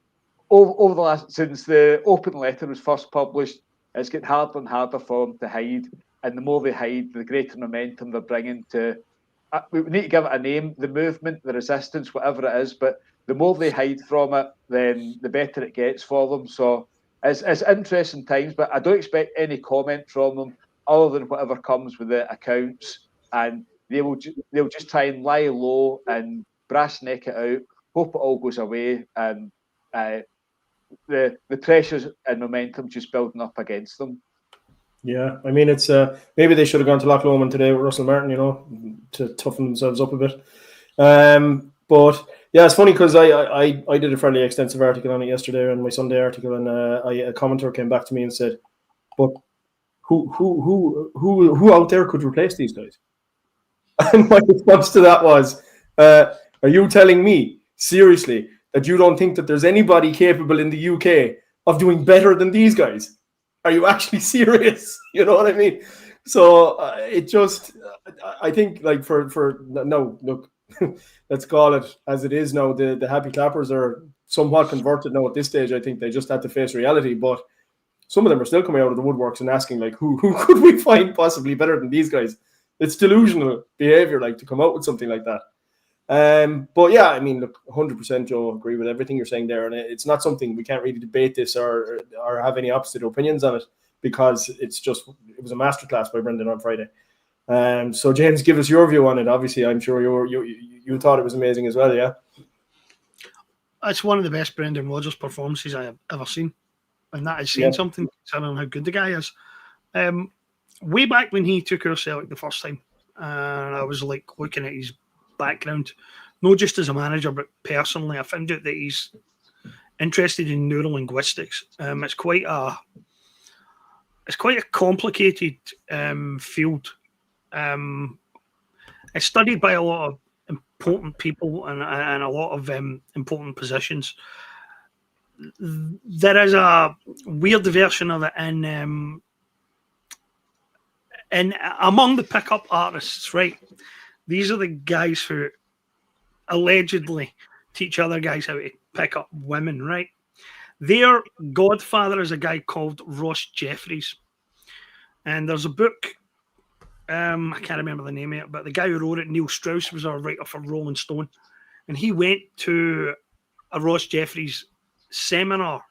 over the last, since the open letter was first published, it's getting harder and harder for them to hide, and the more they hide, the greater momentum they're bringing to. We need to give it a name, the movement, the resistance, whatever it is, but the more they hide from it, then the better it gets for them. So it's interesting times, but I don't expect any comment from them other than whatever comes with the accounts, and they'll just try and lie low and brass neck it out, hope it all goes away, and the pressures and momentum just building up against them. Yeah, I mean, it's maybe they should have gone to Loch Lomond today with Russell Martin, to toughen themselves up a bit. But yeah, it's funny because I did a fairly extensive article on it yesterday, on my Sunday article, and a commenter came back to me and said, "But who out there could replace these guys?" And my response to that was, "Are you telling me seriously that you don't think that there's anybody capable in the UK of doing better than these guys? Are you actually serious?" You know what I mean? So I think, like, for no, look, let's call it as it is now. The happy clappers are somewhat converted now at this stage. I think they just had to face reality, but some of them are still coming out of the woodworks and asking, like, who could we find possibly better than these guys? It's delusional behavior, like, to come out with something like that. But yeah, I mean, look, 100%, Joe, agree with everything you're saying there, and it's not something we can't really debate this or have any opposite opinions on it, because it was a masterclass by Brendan on Friday. So James, give us your view on it. Obviously, I'm sure you thought it was amazing as well, yeah. It's one of the best Brendan Rodgers performances I have ever seen, and that is saying something considering how good the guy is. Way back when he took our Celtic the first time, and I was like looking at his background, not just as a manager but personally, I found out that he's interested in neurolinguistics. It's quite a complicated field. It's studied by a lot of important people and a lot of important positions. There is a weird version of it in among the pickup artists, right? These are the guys who allegedly teach other guys how to pick up women, right? Their godfather is a guy called Ross Jeffries. And there's a book, I can't remember the name of it, but the guy who wrote it, Neil Strauss, was a writer for Rolling Stone. And he went to a Ross Jeffries seminar.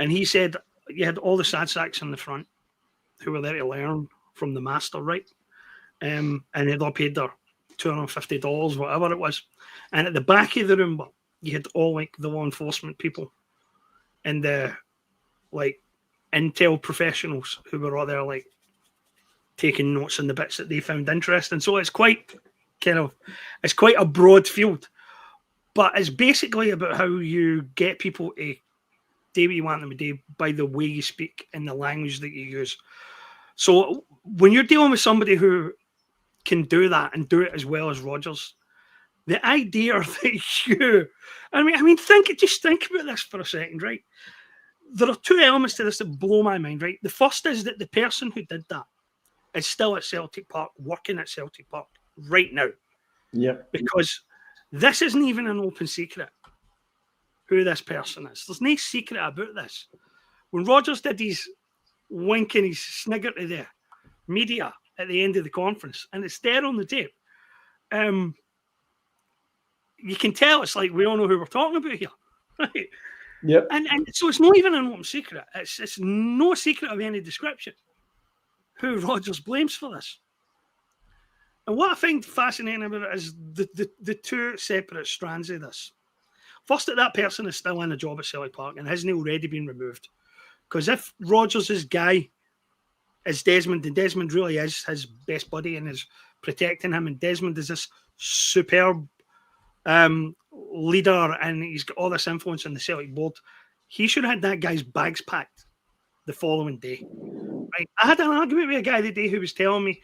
And he said you had all the sad sacks in the front who were there to learn from the master, right? And they'd all paid their $250, whatever it was. And at the back of the room, you had all like the law enforcement people and the like intel professionals who were all there like taking notes on the bits that they found interesting. So it's quite a broad field, but it's basically about how you get people to do what you want them to do by the way you speak and the language that you use. So when you're dealing with somebody who can do that and do it as well as Rodgers, the idea that you, I mean, just think about this for a second, right? There are two elements to this that blow my mind, right? The first is that the person who did that is still at Celtic Park, working at Celtic Park right now. Yeah. Because this isn't even an open secret who this person is. There's no secret about this. When Rodgers did his wink and his snigger to the media at the end of the conference, and it's there on the tape, you can tell it's like we all know who we're talking about here. Right? Yep. And so it's not even an open secret. It's no secret of any description who Rodgers blames for this. And what I find fascinating about it is the two separate strands of this. First, that person is still in a job at Celtic Park and hasn't already been removed. Because if Rodgers' guy is Desmond, and Desmond really is his best buddy and is protecting him, and Desmond is this superb leader and he's got all this influence on the Celtic board, he should have had that guy's bags packed the following day. Right? I had an argument with a guy the day who was telling me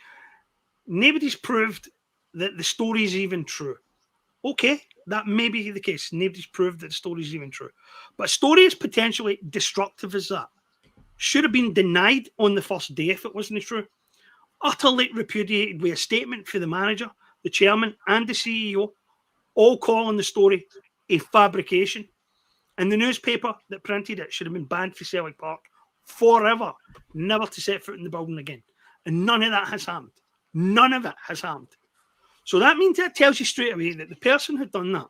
nobody's proved that the story is even true. Okay, that may be the case. Nobody's proved that the story is even true. But a story as potentially destructive as that should have been denied on the first day if it wasn't true. Utterly repudiated with a statement for the manager, the chairman, and the CEO, all calling the story a fabrication. And the newspaper that printed it should have been banned for Celtic Park forever, never to set foot in the building again. And none of that has happened. None of it has happened. So that means that tells you straight away that the person who done that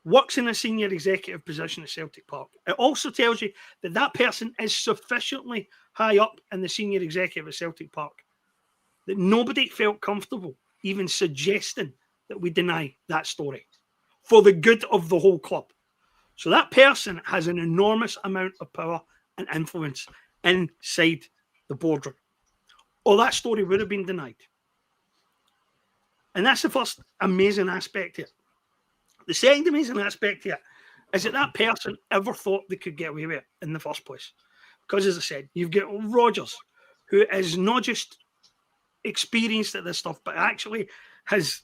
works in a senior executive position at Celtic Park. It also tells you that that person is sufficiently high up in the senior executive at Celtic Park that nobody felt comfortable even suggesting that we deny that story for the good of the whole club. So that person has an enormous amount of power and influence inside the boardroom, or that story would have been denied. And that's the first amazing aspect here. The second amazing aspect here is that that person ever thought they could get away with it in the first place. Because, as I said, you've got Rodgers, who is not just experienced at this stuff, but actually has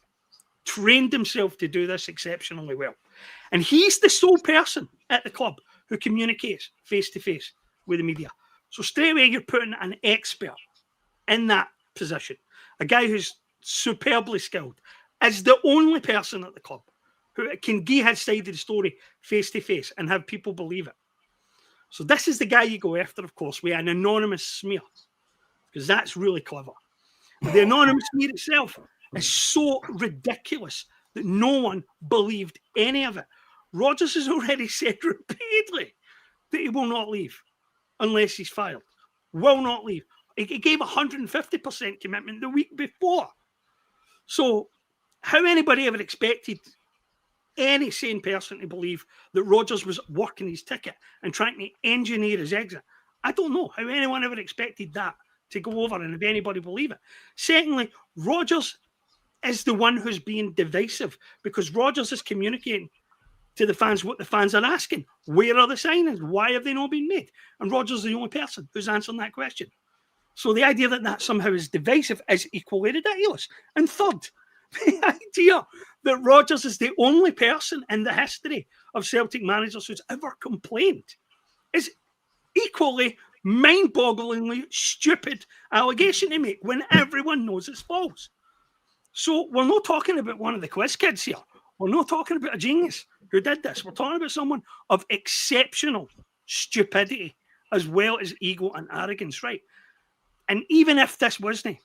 trained himself to do this exceptionally well. And he's the sole person at the club who communicates face-to-face with the media. So straight away, you're putting an expert in that position, a guy who's superbly skilled, is the only person at the club who can give his side of the story face-to-face and have people believe it. So this is the guy you go after, of course, with an anonymous smear, because that's really clever. The anonymous smear itself is so ridiculous that no one believed any of it. Rodgers has already said repeatedly that he will not leave unless he's fired. Will not leave. He gave 150% commitment the week before. So how anybody ever expected any sane person to believe that Rodgers was working his ticket and trying to engineer his exit? I don't know how anyone ever expected that to go over, and if anybody believe it. Secondly, Rodgers is the one who's being divisive because Rodgers is communicating to the fans what the fans are asking. Where are the signings? Why have they not been made? And Rodgers is the only person who's answering that question. So the idea that that somehow is divisive is equally ridiculous. And third, the idea that Rodgers is the only person in the history of Celtic managers who's ever complained is equally mind-bogglingly stupid allegation to make when everyone knows it's false. So we're not talking about one of the quiz kids here. We're not talking about a genius who did this. We're talking about someone of exceptional stupidity as well as ego and arrogance, right? And even if this wasn't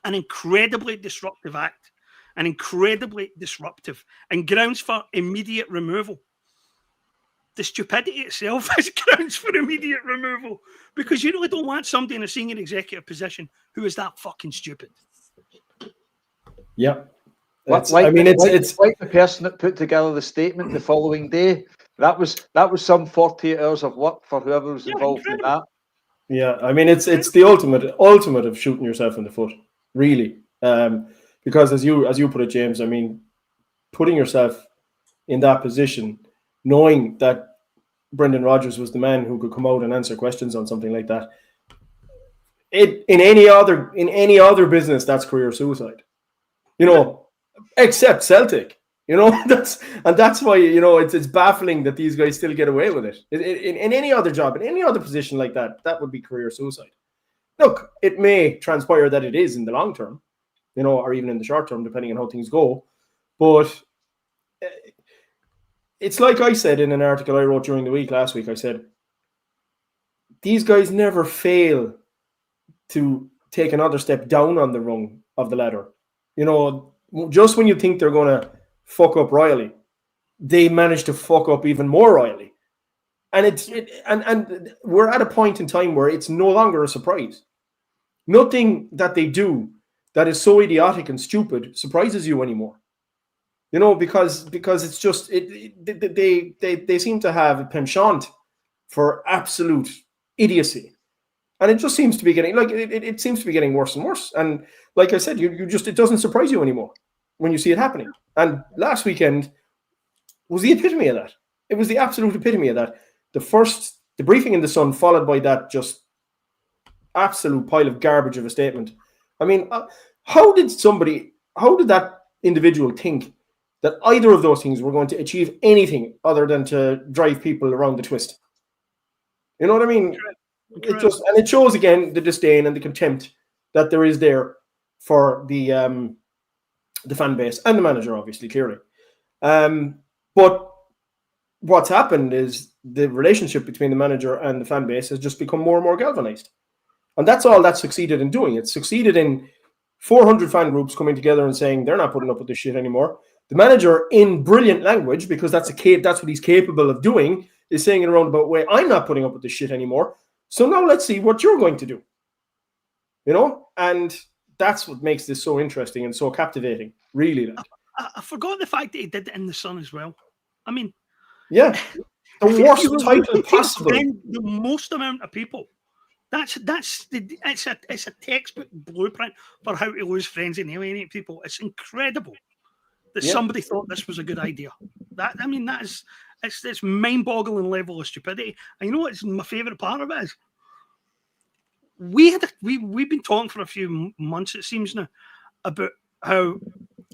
an incredibly disruptive act, and incredibly disruptive, and grounds for immediate removal, the stupidity itself is grounds for immediate removal because you really don't want somebody in a senior executive position who is that fucking stupid. Yeah. It's like the person that put together the statement the following day. That was some 48 hours of work for whoever was involved in that. Yeah, I mean it's the ultimate of shooting yourself in the foot, really. Because as you put it, James, I mean, putting yourself in that position, knowing that Brendan Rodgers was the man who could come out and answer questions on something like that. In any other business, that's career suicide. Except Celtic. That's why it's baffling that these guys still get away with it. In any other job, in any other position like that, that would be career suicide. Look, it may transpire that it is in the long term, or even in the short term, depending on how things go. But it's like I said in an article I wrote during the week last week. I said, these guys never fail to take another step down on the rung of the ladder. Just when you think they're going to fuck up royally, they manage to fuck up even more royally. And and we're at a point in time where it's no longer a surprise. Nothing that they do that is so idiotic and stupid surprises you anymore. Because it's just they seem to have a penchant for absolute idiocy, and it just seems to be getting it seems to be getting worse and worse. And like I said, you just, it doesn't surprise you anymore when you see it happening. And last weekend was the epitome of that. It was the absolute epitome of that. The briefing in the Sun, followed by that just absolute pile of garbage of a statement. I mean, how did that individual think that either of those things were going to achieve anything other than to drive people around the twist? You know what I mean? It shows again the disdain and the contempt that there is there for the fan base and the manager, obviously, clearly. But what's happened is the relationship between the manager and the fan base has just become more and more galvanized. And that's all that's succeeded in doing. It's succeeded in 400 fan groups coming together and saying they're not putting up with this shit anymore. The manager, in brilliant language, because that's what he's capable of doing, is saying in a roundabout way, I'm not putting up with this shit anymore. So now let's see what you're going to do. And that's what makes this so interesting and so captivating, really. I forgot the fact that he did it in the Sun as well. I mean, yeah, the worst title possible. The most amount of people. It's a textbook blueprint for how to lose friends and alienate people. It's incredible that somebody thought this was a good idea. It's mind-boggling level of stupidity. And what's my favourite part of it is? We've been talking for a few months, it seems now, about how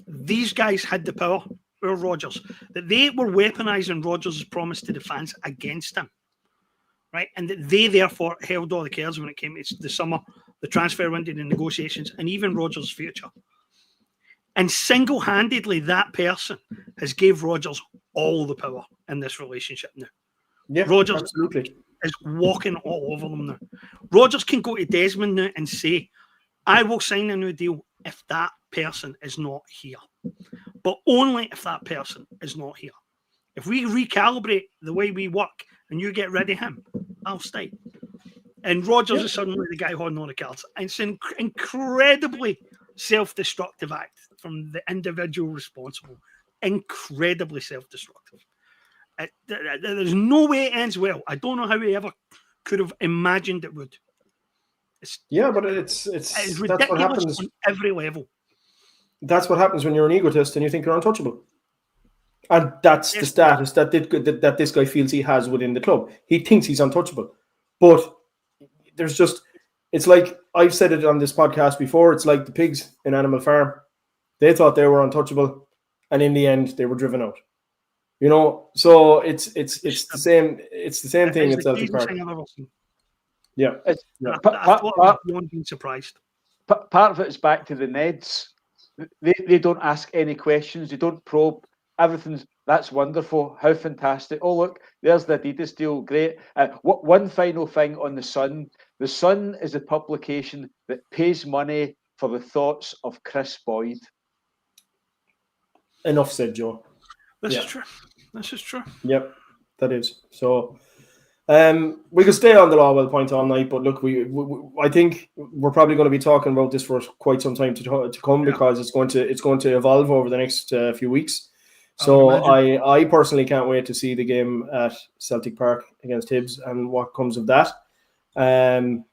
these guys had the power over Rodgers, that they were weaponising Rodgers' promise to the fans against him, right? And that they therefore held all the cards when it came to the summer, the transfer window, the negotiations, and even Rodgers' future. And single-handedly, that person has gave Rodgers all the power in this relationship now. Yeah, Rodgers absolutely is walking all over them now. Rodgers can go to Desmond now and say, I will sign a new deal if that person is not here. But only if that person is not here. If we recalibrate the way we work and you get rid of him, I'll stay. And Rodgers is suddenly the guy holding all the cards. And it's an incredibly self-destructive act from the individual responsible. Incredibly self-destructive. There's no way it ends well. I don't know how he ever could have imagined it would. But it's ridiculous, that's what happens on every level. That's what happens when you're an egotist and you think you're untouchable. And that's the status that this guy feels he has within the club. He thinks he's untouchable. But there's just, it's like, I've said it on this podcast before, it's like the pigs in Animal Farm. They thought they were untouchable, and in the end, they were driven out. So it's the same thing at Celtic Park. Yeah. Beyond being surprised. Part of it is back to the Neds. They don't ask any questions. They don't probe. That's wonderful. How fantastic. Oh, look, there's the Adidas deal. Great. One final thing on The Sun. The Sun is a publication that pays money for the thoughts of Chris Boyd. Enough said, Joe. This is true. This is true. Yep, that is. So we could stay on the Lawwell point all night, but look, I think we're probably going to be talking about this for quite some time to come, because it's going to evolve over the next few weeks. So I personally can't wait to see the game at Celtic Park against Hibs and what comes of that. It'll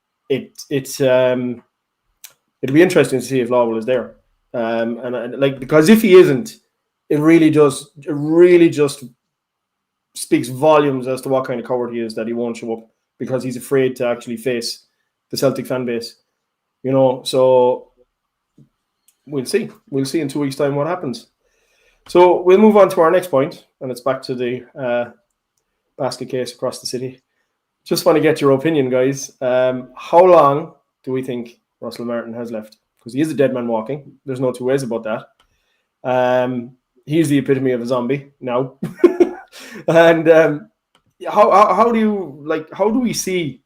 be interesting to see if Lawwell is there, because if he isn't, it really just speaks volumes as to what kind of coward he is, that he won't show up because he's afraid to actually face the Celtic fan base. So we'll see. We'll see in 2 weeks' time what happens. So we'll move on to our next point, and it's back to the basket case across the city. Just want to get your opinion, guys. How long do we think Russell Martin has left? Because he is a dead man walking. There's no two ways about that. He's the epitome of a zombie now. And how do we see?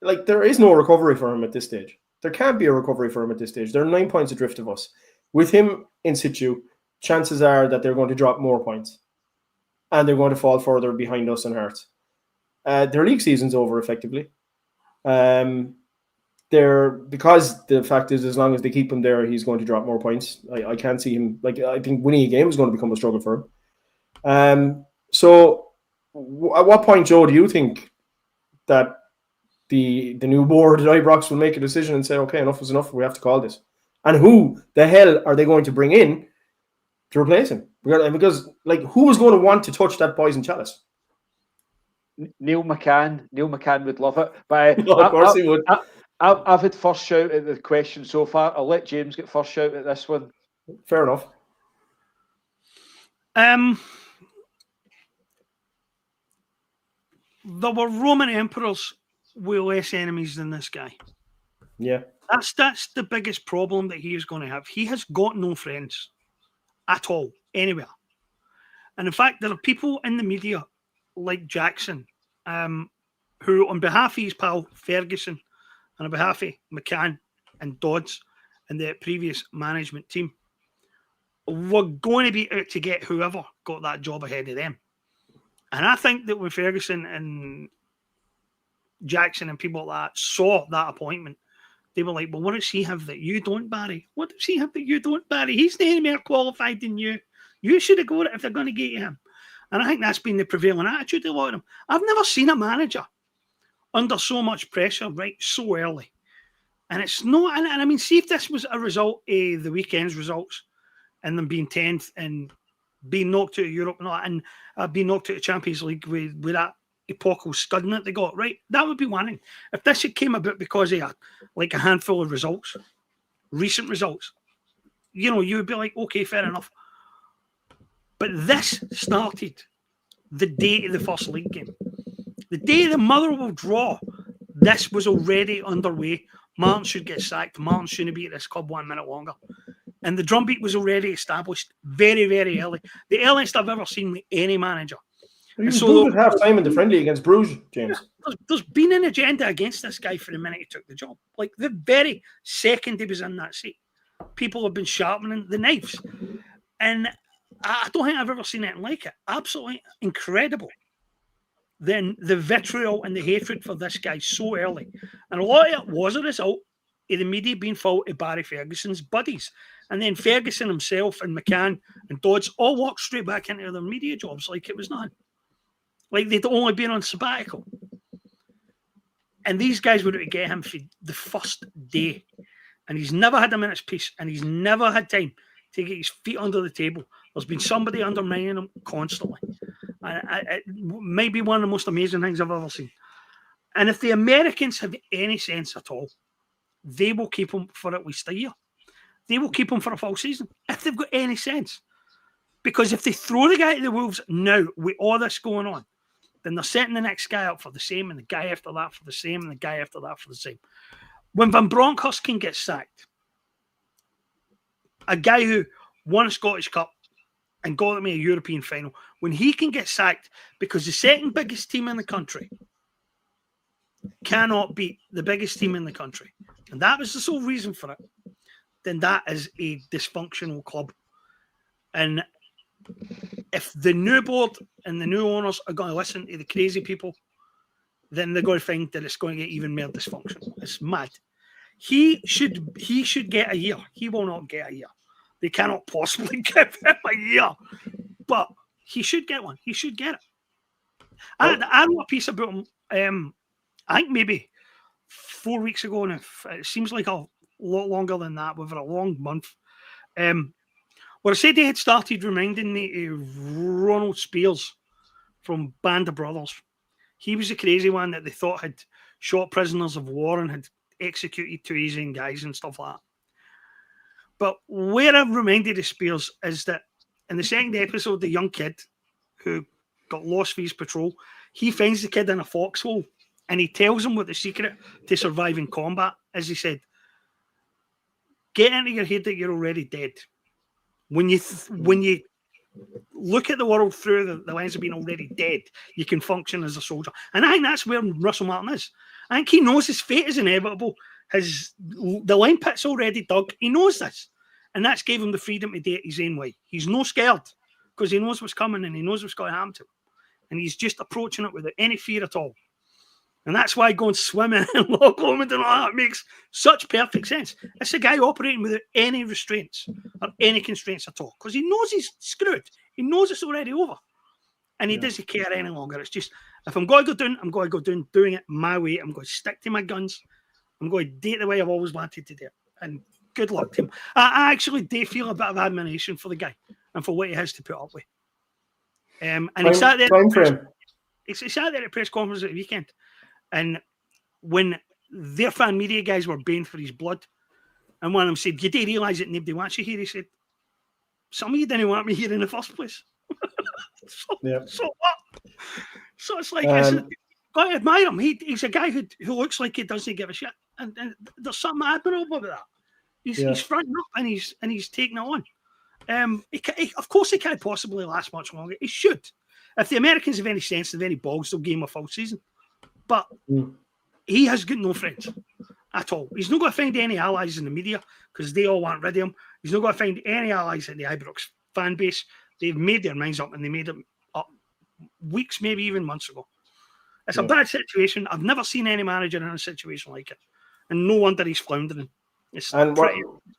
Like, there is no recovery for him at this stage. There can't be a recovery for him at this stage. They're 9 points adrift of us. With him in situ, chances are that they're going to drop more points. And they're going to fall further behind us and Hearts. Their league season's over, effectively. Because the fact is, as long as they keep him there, he's going to drop more points. I can't see him. I think winning a game is going to become a struggle for him. So at what point, Joe, do you think that the new board at Ibrox will make a decision and say, okay, enough is enough, we have to call this? And who the hell are they going to bring in to replace him? Because who is going to want to touch that poison chalice? Neil McCann would love it. But of course he would. I've had first shout at the question so far. I'll let James get first shout at this one. Fair enough. There were Roman emperors with less enemies than this guy. Yeah. That's the biggest problem that he is going to have. He has got no friends at all, anywhere. And in fact, there are people in the media like Jackson, who on behalf of his pal Ferguson and on behalf of McCann and Dodds and the previous management team, were going to be out to get whoever got that job ahead of them. And I think that when Ferguson and Jackson and people like that saw that appointment, they were like, well, what does he have that you don't, Barry? What does he have that you don't, Barry? He's no more qualified than you. You should have got it if they're going to get him. And I think that's been the prevailing attitude of a lot of them. I've never seen a manager under so much pressure, right, so early. And it's not, and I mean, see if this was a result of the weekend's results and them being 10th and being knocked out of Europe and being knocked out of Champions League with that epochal scudding that they got, right? That would be one thing. If this had came about because of a handful of results, recent results, you would be like, okay, fair enough. But this started the day of the first league game. The day the Motherwell draw, this was already underway. Martin should get sacked. Martin shouldn't be at this club 1 minute longer. And the drumbeat was already established very, very early. The earliest I've ever seen with any manager. You so at half time in the friendly against Bruges, James. There's been an agenda against this guy for the minute he took the job. Like the very second he was in that seat, people have been sharpening the knives. And I don't think I've ever seen anything like it. Absolutely incredible. Then the vitriol and the hatred for this guy so early. And a lot of it was a result of the media being full of Barry Ferguson's buddies. And then Ferguson himself and McCann and Dodds all walked straight back into their media jobs like it was nothing. Like they'd only been on sabbatical. And these guys were to get him for the first day. And he's never had a minute's peace. And he's never had time to get his feet under the table. There's been somebody undermining him constantly. And it might be one of the most amazing things I've ever seen. And if the Americans have any sense at all, they will keep him for at least a year. They will keep him for a full season, if they've got any sense. Because if they throw the guy to the Wolves now, with all this going on, then they're setting the next guy up for the same, and the guy after that for the same, and the guy after that for the same. When Van Bronckhorst can get sacked, a guy who won a Scottish Cup and got them in a European final, when he can get sacked because the second biggest team in the country cannot beat the biggest team in the country, and that was the sole reason for it, then that is a dysfunctional club. And if the new board and the new owners are going to listen to the crazy people, then they're going to find that it's going to get even more dysfunctional. It's mad. He should get a year. He will not get a year. They cannot possibly give him a year. But he should get one. He should get it. I wrote a piece about him, I think maybe 4 weeks ago, and it seems like a lot longer than that, over a long month, Well, I said they had started reminding me of Ronald Spears from Band of Brothers. He was the crazy one that they thought had shot prisoners of war and had executed 2 Asian guys and stuff like that. But where I'm reminded of Spears is that in the second episode, the young kid who got lost for his patrol, he finds the kid in a foxhole and he tells him what the secret to surviving combat is. He said, get into your head that you're already dead. When you look at the world through the lens of being already dead, you can function as a soldier. And I think that's where Russell Martin is. I think he knows his fate is inevitable. The line pit's already dug. He knows this. And that's gave him the freedom to do it his own way. He's no scared because he knows what's coming and he knows what's going to happen to him. And he's just approaching it without any fear at all. And that's why going swimming and Loch Lomond and all that makes such perfect sense. It's a guy operating without any restraints or any constraints at all because he knows he's screwed. He knows it's already over. And he doesn't care any longer. It's just, if I'm going to go down, I'm going to go down doing it my way. I'm going to stick to my guns. I'm going to do it the way I've always wanted to do it. And good luck to him. I actually do feel a bit of admiration for the guy and for what he has to put up with. And he sat there at press conference at the weekend. And when their fan media guys were baying for his blood, and one of them said, you do realise that nobody wants you here? He said, some of you didn't want me here in the first place. So what? So it's like, I admire him. He's a guy who looks like he doesn't give a shit. And there's something admirable about that. He's fronting up and he's taking it on. Of course, he can't possibly last much longer. He should. If the Americans have any sense of any balls, they'll give him a full season. But he has got no friends at all. He's not going to find any allies in the media because they all want rid of him. He's not going to find any allies in the Ibrox fan base. They've made their minds up and they made them up weeks, maybe even months ago. It's a bad situation. I've never seen any manager in a situation like it. And no wonder he's floundering. It's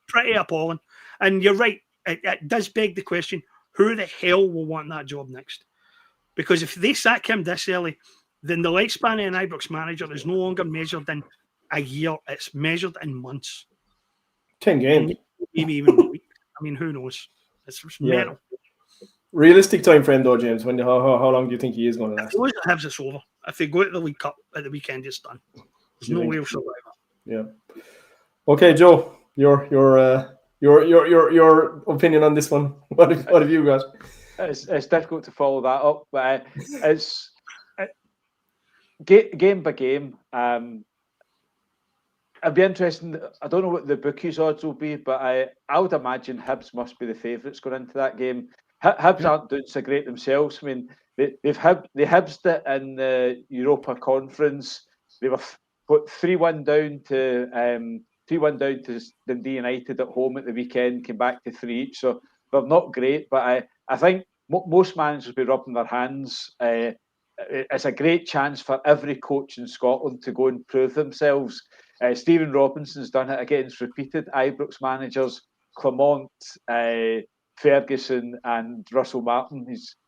pretty appalling. And you're right. It does beg the question, who the hell will want that job next? Because if they sack him this early, then the lifespan of an Ibrox manager is no longer measured in a year. It's measured in months. 10 games. Maybe even a week. I mean, who knows? It's mental. Realistic time frame, though, James. How long do you think he is going to last? If he goes to Hibs, it's over. If they go to the League Cup at the weekend, it's done. There's no way of surviving. Yeah. Okay, Joe, your opinion on this one. What have you got? It's difficult to follow that up, but it's game by game. It'd be interesting. I don't know what the bookies odds will be, but I would imagine Hibs must be the favourites going into that game. Hibs aren't doing so great themselves. I mean, they Hibsed it in the Europa Conference. They were 3-1 down to Dundee United at home at the weekend. Came back to 3 each, so they're not great. But I think most managers will be rubbing their hands. It's a great chance for every coach in Scotland to go and prove themselves. Stephen Robinson's done it against repeated Ibrox managers, Clement, Ferguson and Russell Martin.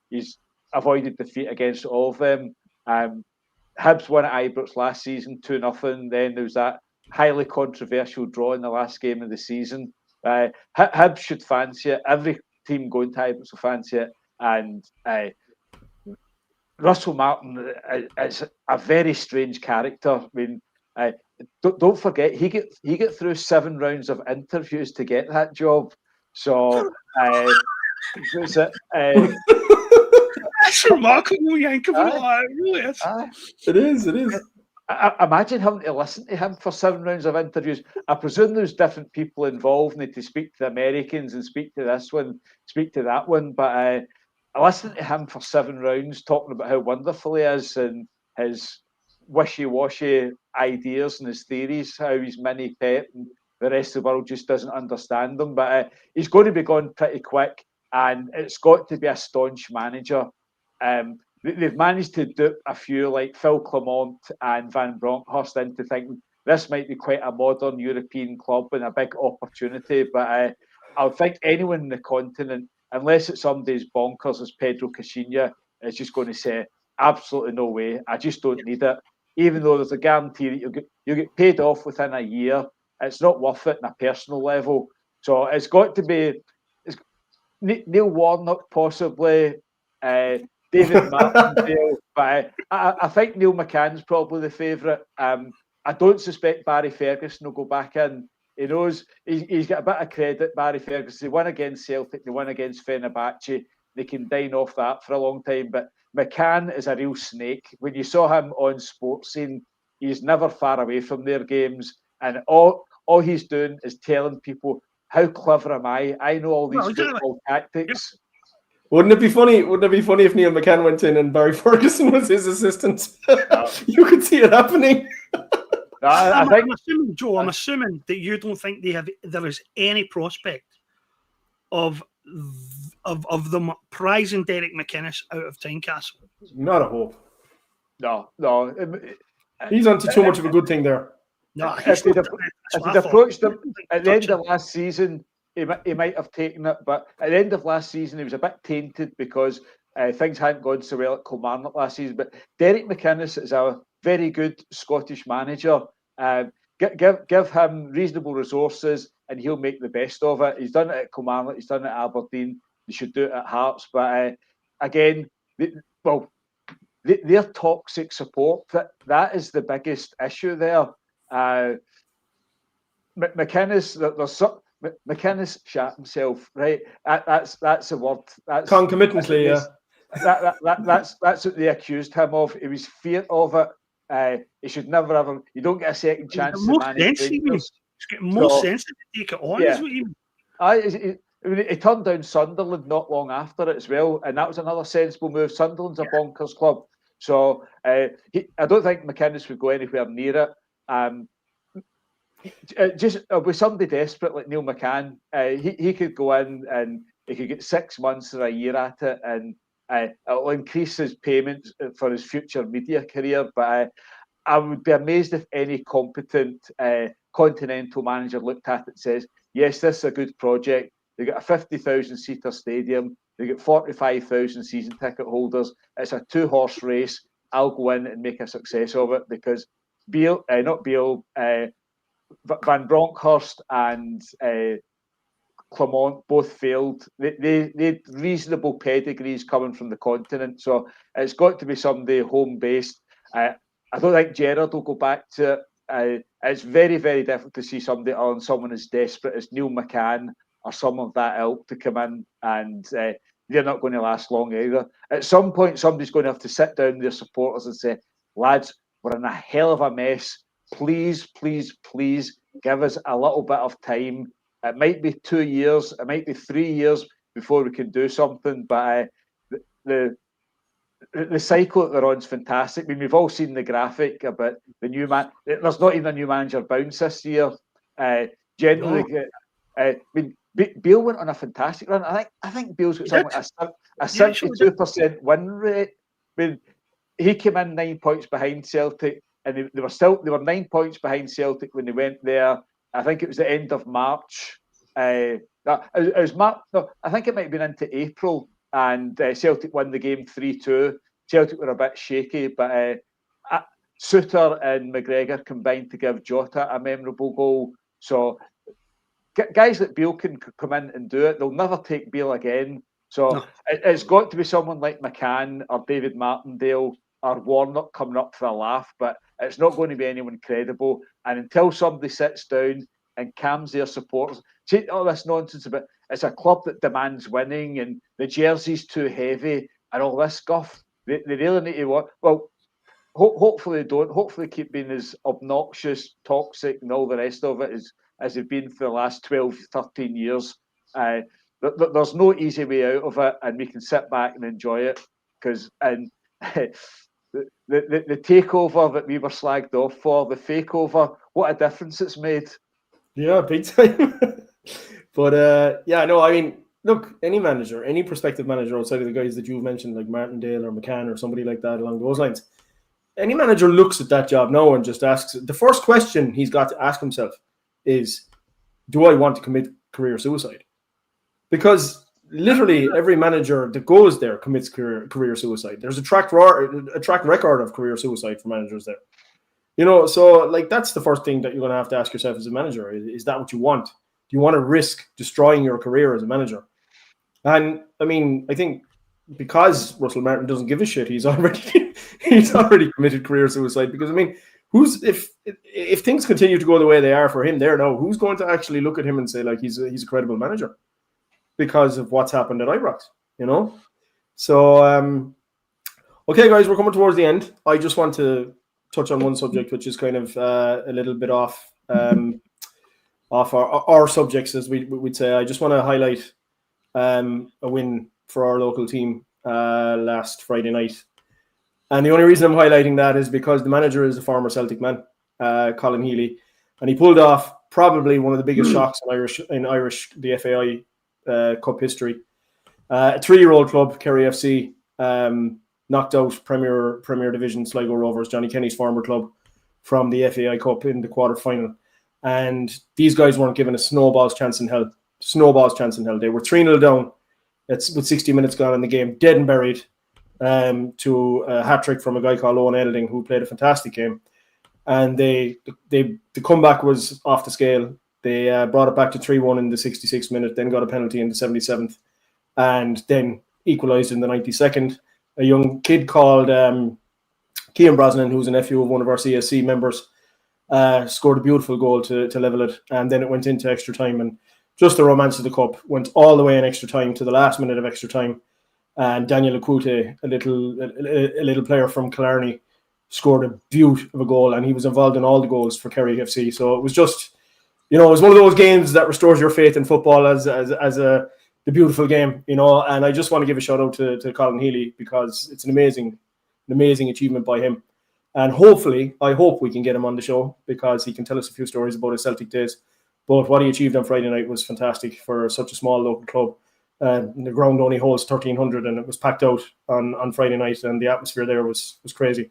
He's avoided defeat against all of them. Hibs won at Ibrox last season 2-0. Then there was that highly controversial draw in the last game of the season. Hibs should fancy it. Every team going to Ibrox will fancy it. And Russell Martin is a very strange character. I mean, don't forget he get through 7 rounds of interviews to get that job. So that's remarkable, Yankovic. It really is. It is. I imagine having to listen to him for 7 rounds of interviews. I presume there's different people involved, need to speak to the Americans and speak to this one, speak to that one. But I listened to him for 7 rounds talking about how wonderful he is and his wishy-washy ideas and his theories, how he's mini Pep and the rest of the world just doesn't understand them. But he's going to be gone pretty quick, and it's got to be a staunch manager. They've managed to dupe a few like Phil Clement and Van Bronckhorst into thinking this might be quite a modern European club and a big opportunity. But I think anyone in the continent, unless it's somebody's bonkers as Pedro Caixinha, is just going to say, absolutely no way. I just don't need it. Even though there's a guarantee that you'll get paid off within a year, it's not worth it on a personal level. So it's got to be Neil Warnock possibly, David Martindale, but I think Neil McCann's probably the favourite. I don't suspect Barry Ferguson will go back in. He knows he's got a bit of credit, Barry Ferguson. They won against Celtic, they won against Fenerbahce. They can dine off that for a long time. But McCann is a real snake. When you saw him on Sports Scene, he's never far away from their games. And all he's doing is telling people, how clever am I? I know all these football tactics. Wouldn't it be funny? Wouldn't it be funny if Neil McCann went in and Barry Ferguson was his assistant? You could see it happening. I'm assuming, Joe. I'm assuming that you don't think there is any prospect of them prizing Derek McInnes out of Tynecastle. Not a hope. No. He's onto too much of a good thing there. No, if he'd approached him at the end of last season, he might have taken it. But at the end of last season, he was a bit tainted because things hadn't gone so well at Kilmarnock last season. But Derek McInnes is a very good Scottish manager. Give him reasonable resources and he'll make the best of it. He's done it at Kilmarnock, he's done it at Aberdeen, he should do it at Hearts. But again, their toxic support, that is the biggest issue there. McInnes shat himself, right? That's a word. That's concomitantly, yeah. That's what they accused him of. He was feared of it. He should never have. You don't get a second chance to manage. It's getting more sensitive to take it on. Yeah. Is what you mean. He turned down Sunderland not long after it as well, and that was another sensible move. Sunderland's a bonkers club, so I don't think McInnes would go anywhere near it. Just with somebody desperate like Neil McCann, he could go in and he could get 6 months or a year at it, and it'll increase his payments for his future media career. But I would be amazed if any competent continental manager looked at it and says, yes, this is a good project. They've got a 50,000-seater stadium. They've got 45,000 season ticket holders. It's a 2-horse race. I'll go in and make a success of it, because Van Bronckhorst and Clermont both failed. They had reasonable pedigrees coming from the continent, so it's got to be somebody home-based. I don't think Gerrard will go back to it. It's very, very difficult to see someone as desperate as Neil McCann or some of that ilk to come in, and they're not going to last long either. At some point, somebody's going to have to sit down with their supporters and say, lads, we're in a hell of a mess. Please, please, please give us a little bit of time. It might be 2 years, it might be 3 years before we can do something. But the cycle that they're on is fantastic. I mean, we've all seen the graphic about the new man. There's not even a new manager bounce this year. Generally, Beale went on a fantastic run. I think Beale's got something like a 72% win rate. I mean, he came in 9 points behind Celtic. And they were 9 points behind Celtic when they went there. I think it was the end of March. It was March. No, I think it might have been into April, and Celtic won the game 3-2. Celtic were a bit shaky, but Suter and McGregor combined to give Jota a memorable goal. So guys like Beale can come in and do it. They'll never take Beale again. So it's got to be someone like McCann or David Martindale or Warnock coming up for a laugh, but it's not going to be anyone credible. And until somebody sits down and calms their supporters, see all this nonsense about it's a club that demands winning and the jersey's too heavy and all this stuff. They really need to work. Well, hopefully they don't. Hopefully keep being as obnoxious, toxic, and all the rest of it as they've been for the last 12, 13 years. There's no easy way out of it, and we can sit back and enjoy it. The takeover that we were slagged off for, the fake over, what a difference it's made. Yeah, big time. But I mean, look, any manager, any prospective manager outside of the guys that you've mentioned, like Martindale or McCann or somebody like that along those lines, any manager looks at that job now and just asks, the first question he's got to ask himself is, do I want to commit career suicide? Because literally every manager that goes there commits career suicide. There's a track record of career suicide for managers there. So like that's the first thing that you're going to have to ask yourself as a manager. Is that what you want? Do you want to risk destroying your career as a manager? And I mean, I think because Russell Martin doesn't give a shit, he's already committed career suicide. Because I mean, who's if things continue to go the way they are for him there now, who's going to actually look at him and say like he's a credible manager because of what's happened at Ibrox, you know? So okay, guys, we're coming towards the end. I just want to touch on one subject, which is kind of a little bit off our subjects, as we'd say. I just want to highlight a win for our local team last Friday night. And the only reason I'm highlighting that is because the manager is a former Celtic man, Colin Healy, and he pulled off probably one of the biggest shocks in Irish the FAI Cup history. A 3-year-old club, Kerry FC, knocked out Premier Division Sligo Rovers, Johnny Kenny's former club, from the FAI Cup in the quarter-final. And these guys weren't given a snowball's chance in hell. They were 3-0 down. It's with 60 minutes gone in the game, dead and buried, to a hat-trick from a guy called Owen Elding, who played a fantastic game. And the comeback was off the scale. They brought it back to 3-1 in the 66th minute, then got a penalty in the 77th, and then equalised in the 92nd. A young kid called Cian Brosnan, who's a nephew of one of our CSC members, scored a beautiful goal to level it, and then it went into extra time. And just the romance of the cup went all the way in extra time to the last minute of extra time. And Daniel Akute, a little player from Killarney, scored a beaut of a goal, and he was involved in all the goals for Kerry FC. So it was just, it was one of those games that restores your faith in football as the beautiful game, And I just want to give a shout out to Colin Healy, because it's an amazing achievement by him. And I hope we can get him on the show, because he can tell us a few stories about his Celtic days. But what he achieved on Friday night was fantastic for such a small local club. The ground only holds 1,300, and it was packed out on Friday night, and the atmosphere there was crazy.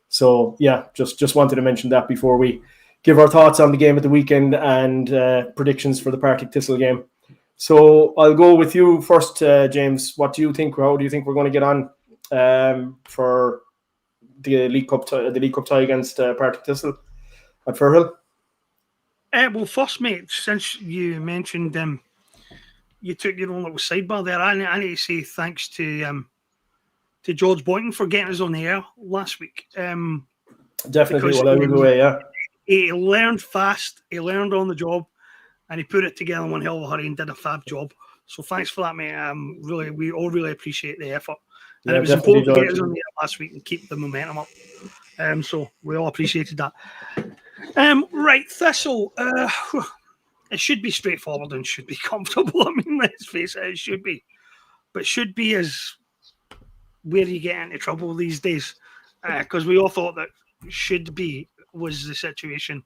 So yeah, just wanted to mention that before we give our thoughts on the game at the weekend and predictions for the Partick Thistle game. So I'll go with you first, James. What do you think? How do you think we're going to get on for the League Cup tie against Partick Thistle at Firhill? Well, first, mate, since you mentioned you took your own little sidebar there, I need to say thanks to George Boynton for getting us on the air last week. Definitely, well, I would away, yeah. He learned fast, he learned on the job, and he put it together in one hell of a hurry and did a fab job. So thanks for that, mate. We all really appreciate the effort. And it was important to get us on the air last week and keep the momentum up. So we all appreciated that. Right, Thistle. It should be straightforward and should be comfortable. I mean, let's face it should be. But should be is where you get into trouble these days. Because we all thought that should be was the situation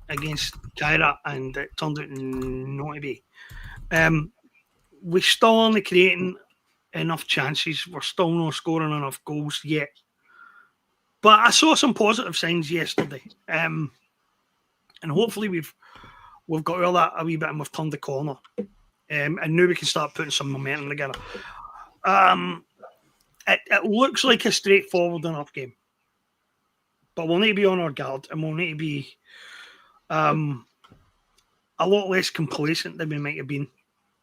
against Kyra, and it turned out not to be. We're still only creating enough chances. We're still not scoring enough goals yet. But I saw some positive signs yesterday. And hopefully we've got all that a wee bit and we've turned the corner. And now we can start putting some momentum together. It looks like a straightforward enough game. But we'll need to be on our guard, and we'll need to be a lot less complacent than we might have been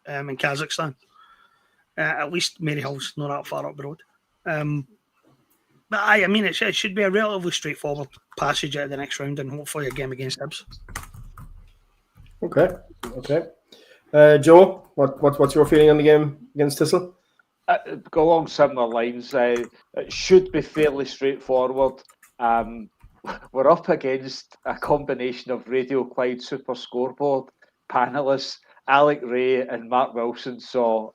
in Kazakhstan. At least Maryhill's not that far up the road. But I mean, it should be a relatively straightforward passage out of the next round, and hopefully a game against Hibs. Okay. Joe, what's your feeling on the game against Thistle? Go along similar lines. It should be fairly straightforward. We're up against a combination of Radio Clyde Super Scoreboard panellists, Alec Ray and Mark Wilson. So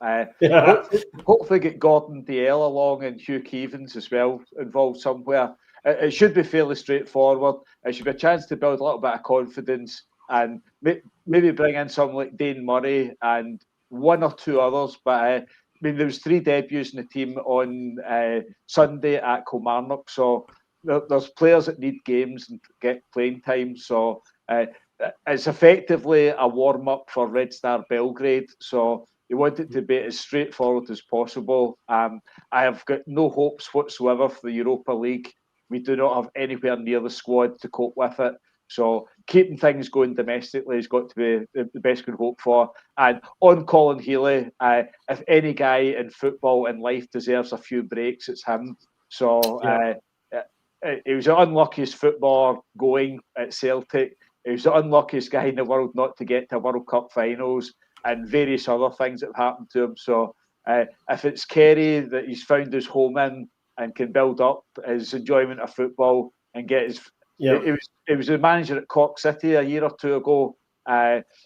hopefully get Gordon DL along and Hugh Keevans as well involved somewhere. It should be fairly straightforward. It should be a chance to build a little bit of confidence and maybe bring in someone like Dane Murray and one or two others. But there was 3 debuts in the team on Sunday at Kilmarnock. So there's players that need games and get playing time. So it's effectively a warm-up for Red Star Belgrade. So you want it to be as straightforward as possible. I have got no hopes whatsoever for the Europa League. We do not have anywhere near the squad to cope with it. So keeping things going domestically has got to be the best we can hope for. And on Colin Healy, if any guy in football and life deserves a few breaks, it's him. So he was the unluckiest footballer going at Celtic. He was the unluckiest guy in the world not to get to World Cup finals and various other things that have happened to him. So if it's Kerry that he's found his home in and can build up his enjoyment of football and get his... He was the manager at Cork City a year or two ago.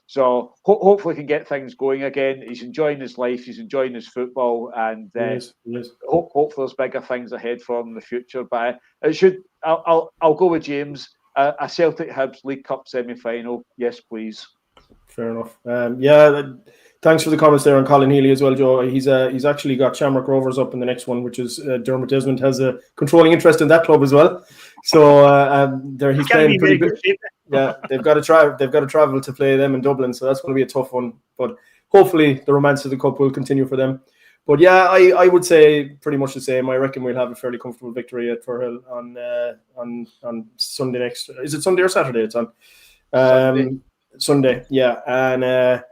So hopefully he can get things going again. He's enjoying his life. He's enjoying his football. And hopefully there's bigger things ahead for him in the future. But it should... I'll go with James. A Celtic Hibs League Cup semi-final. Yes, please. Fair enough. Thanks for the comments there on Colin Healy as well, Joe. He's actually got Shamrock Rovers up in the next one, which is Dermot Desmond has a controlling interest in that club as well. So there he's playing pretty good. Yeah, they've got to travel to play them in Dublin, so that's going to be a tough one. But hopefully the romance of the cup will continue for them. But yeah, I would say pretty much the same. I reckon we'll have a fairly comfortable victory at Firhill on Sunday next. Is it Sunday or Saturday? It's on Sunday. Yeah, and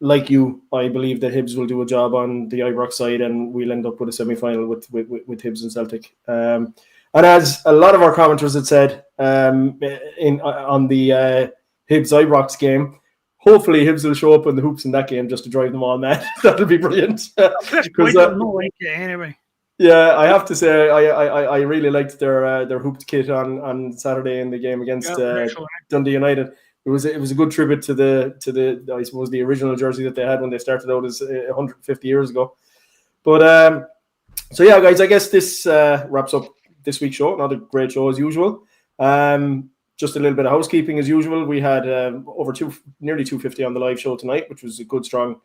like you, I believe that Hibs will do a job on the Ibrox side, and we'll end up with a semi-final with Hibs and Celtic. And as a lot of our commenters had said on the Hibs Ibrox game, hopefully Hibs will show up in the hoops in that game just to drive them all mad. That'll be brilliant. Anyway. Yeah, I have to say I really liked their hooped kit on Saturday in the game against Dundee United. It was a good tribute to the I suppose the original jersey that they had when they started out as 150 years ago. But so yeah, guys, I guess this wraps up this week's show. Another great show as usual. Just a little bit of housekeeping as usual. We had nearly 250 on the live show tonight, which was a good strong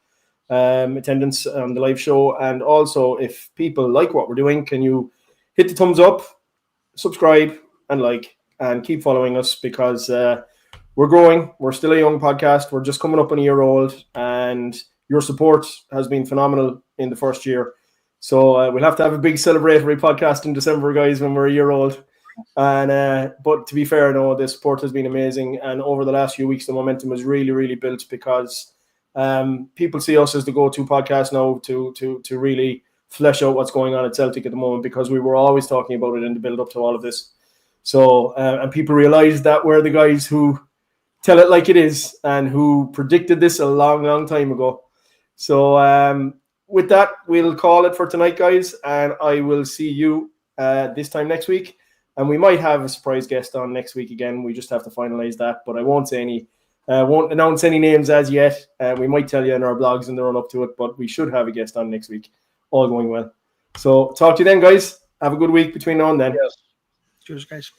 attendance on the live show. And also, if people like what we're doing, can you hit the thumbs up, subscribe, and like, and keep following us because we're growing. We're still a young podcast. We're just coming up on a year old, and your support has been phenomenal in the first year. So we'll have to have a big celebratory podcast in December, guys, when we're a year old. And but to be fair, no, the support has been amazing. And over the last few weeks, the momentum has really, really built because people see us as the go-to podcast now to really flesh out what's going on at Celtic at the moment, because we were always talking about it in the build-up to all of this. So and people realize that we're the guys who tell it like it is and who predicted this a long, long time ago. So with that, we'll call it for tonight, guys, and I will see you this time next week. And we might have a surprise guest on next week again. We just have to finalize that, but I won't announce any names as yet. We might tell you in our blogs in the run up to it, but we should have a guest on next week, all going well. So talk to you then, guys. Have a good week between now and then. Yes. Cheers, guys.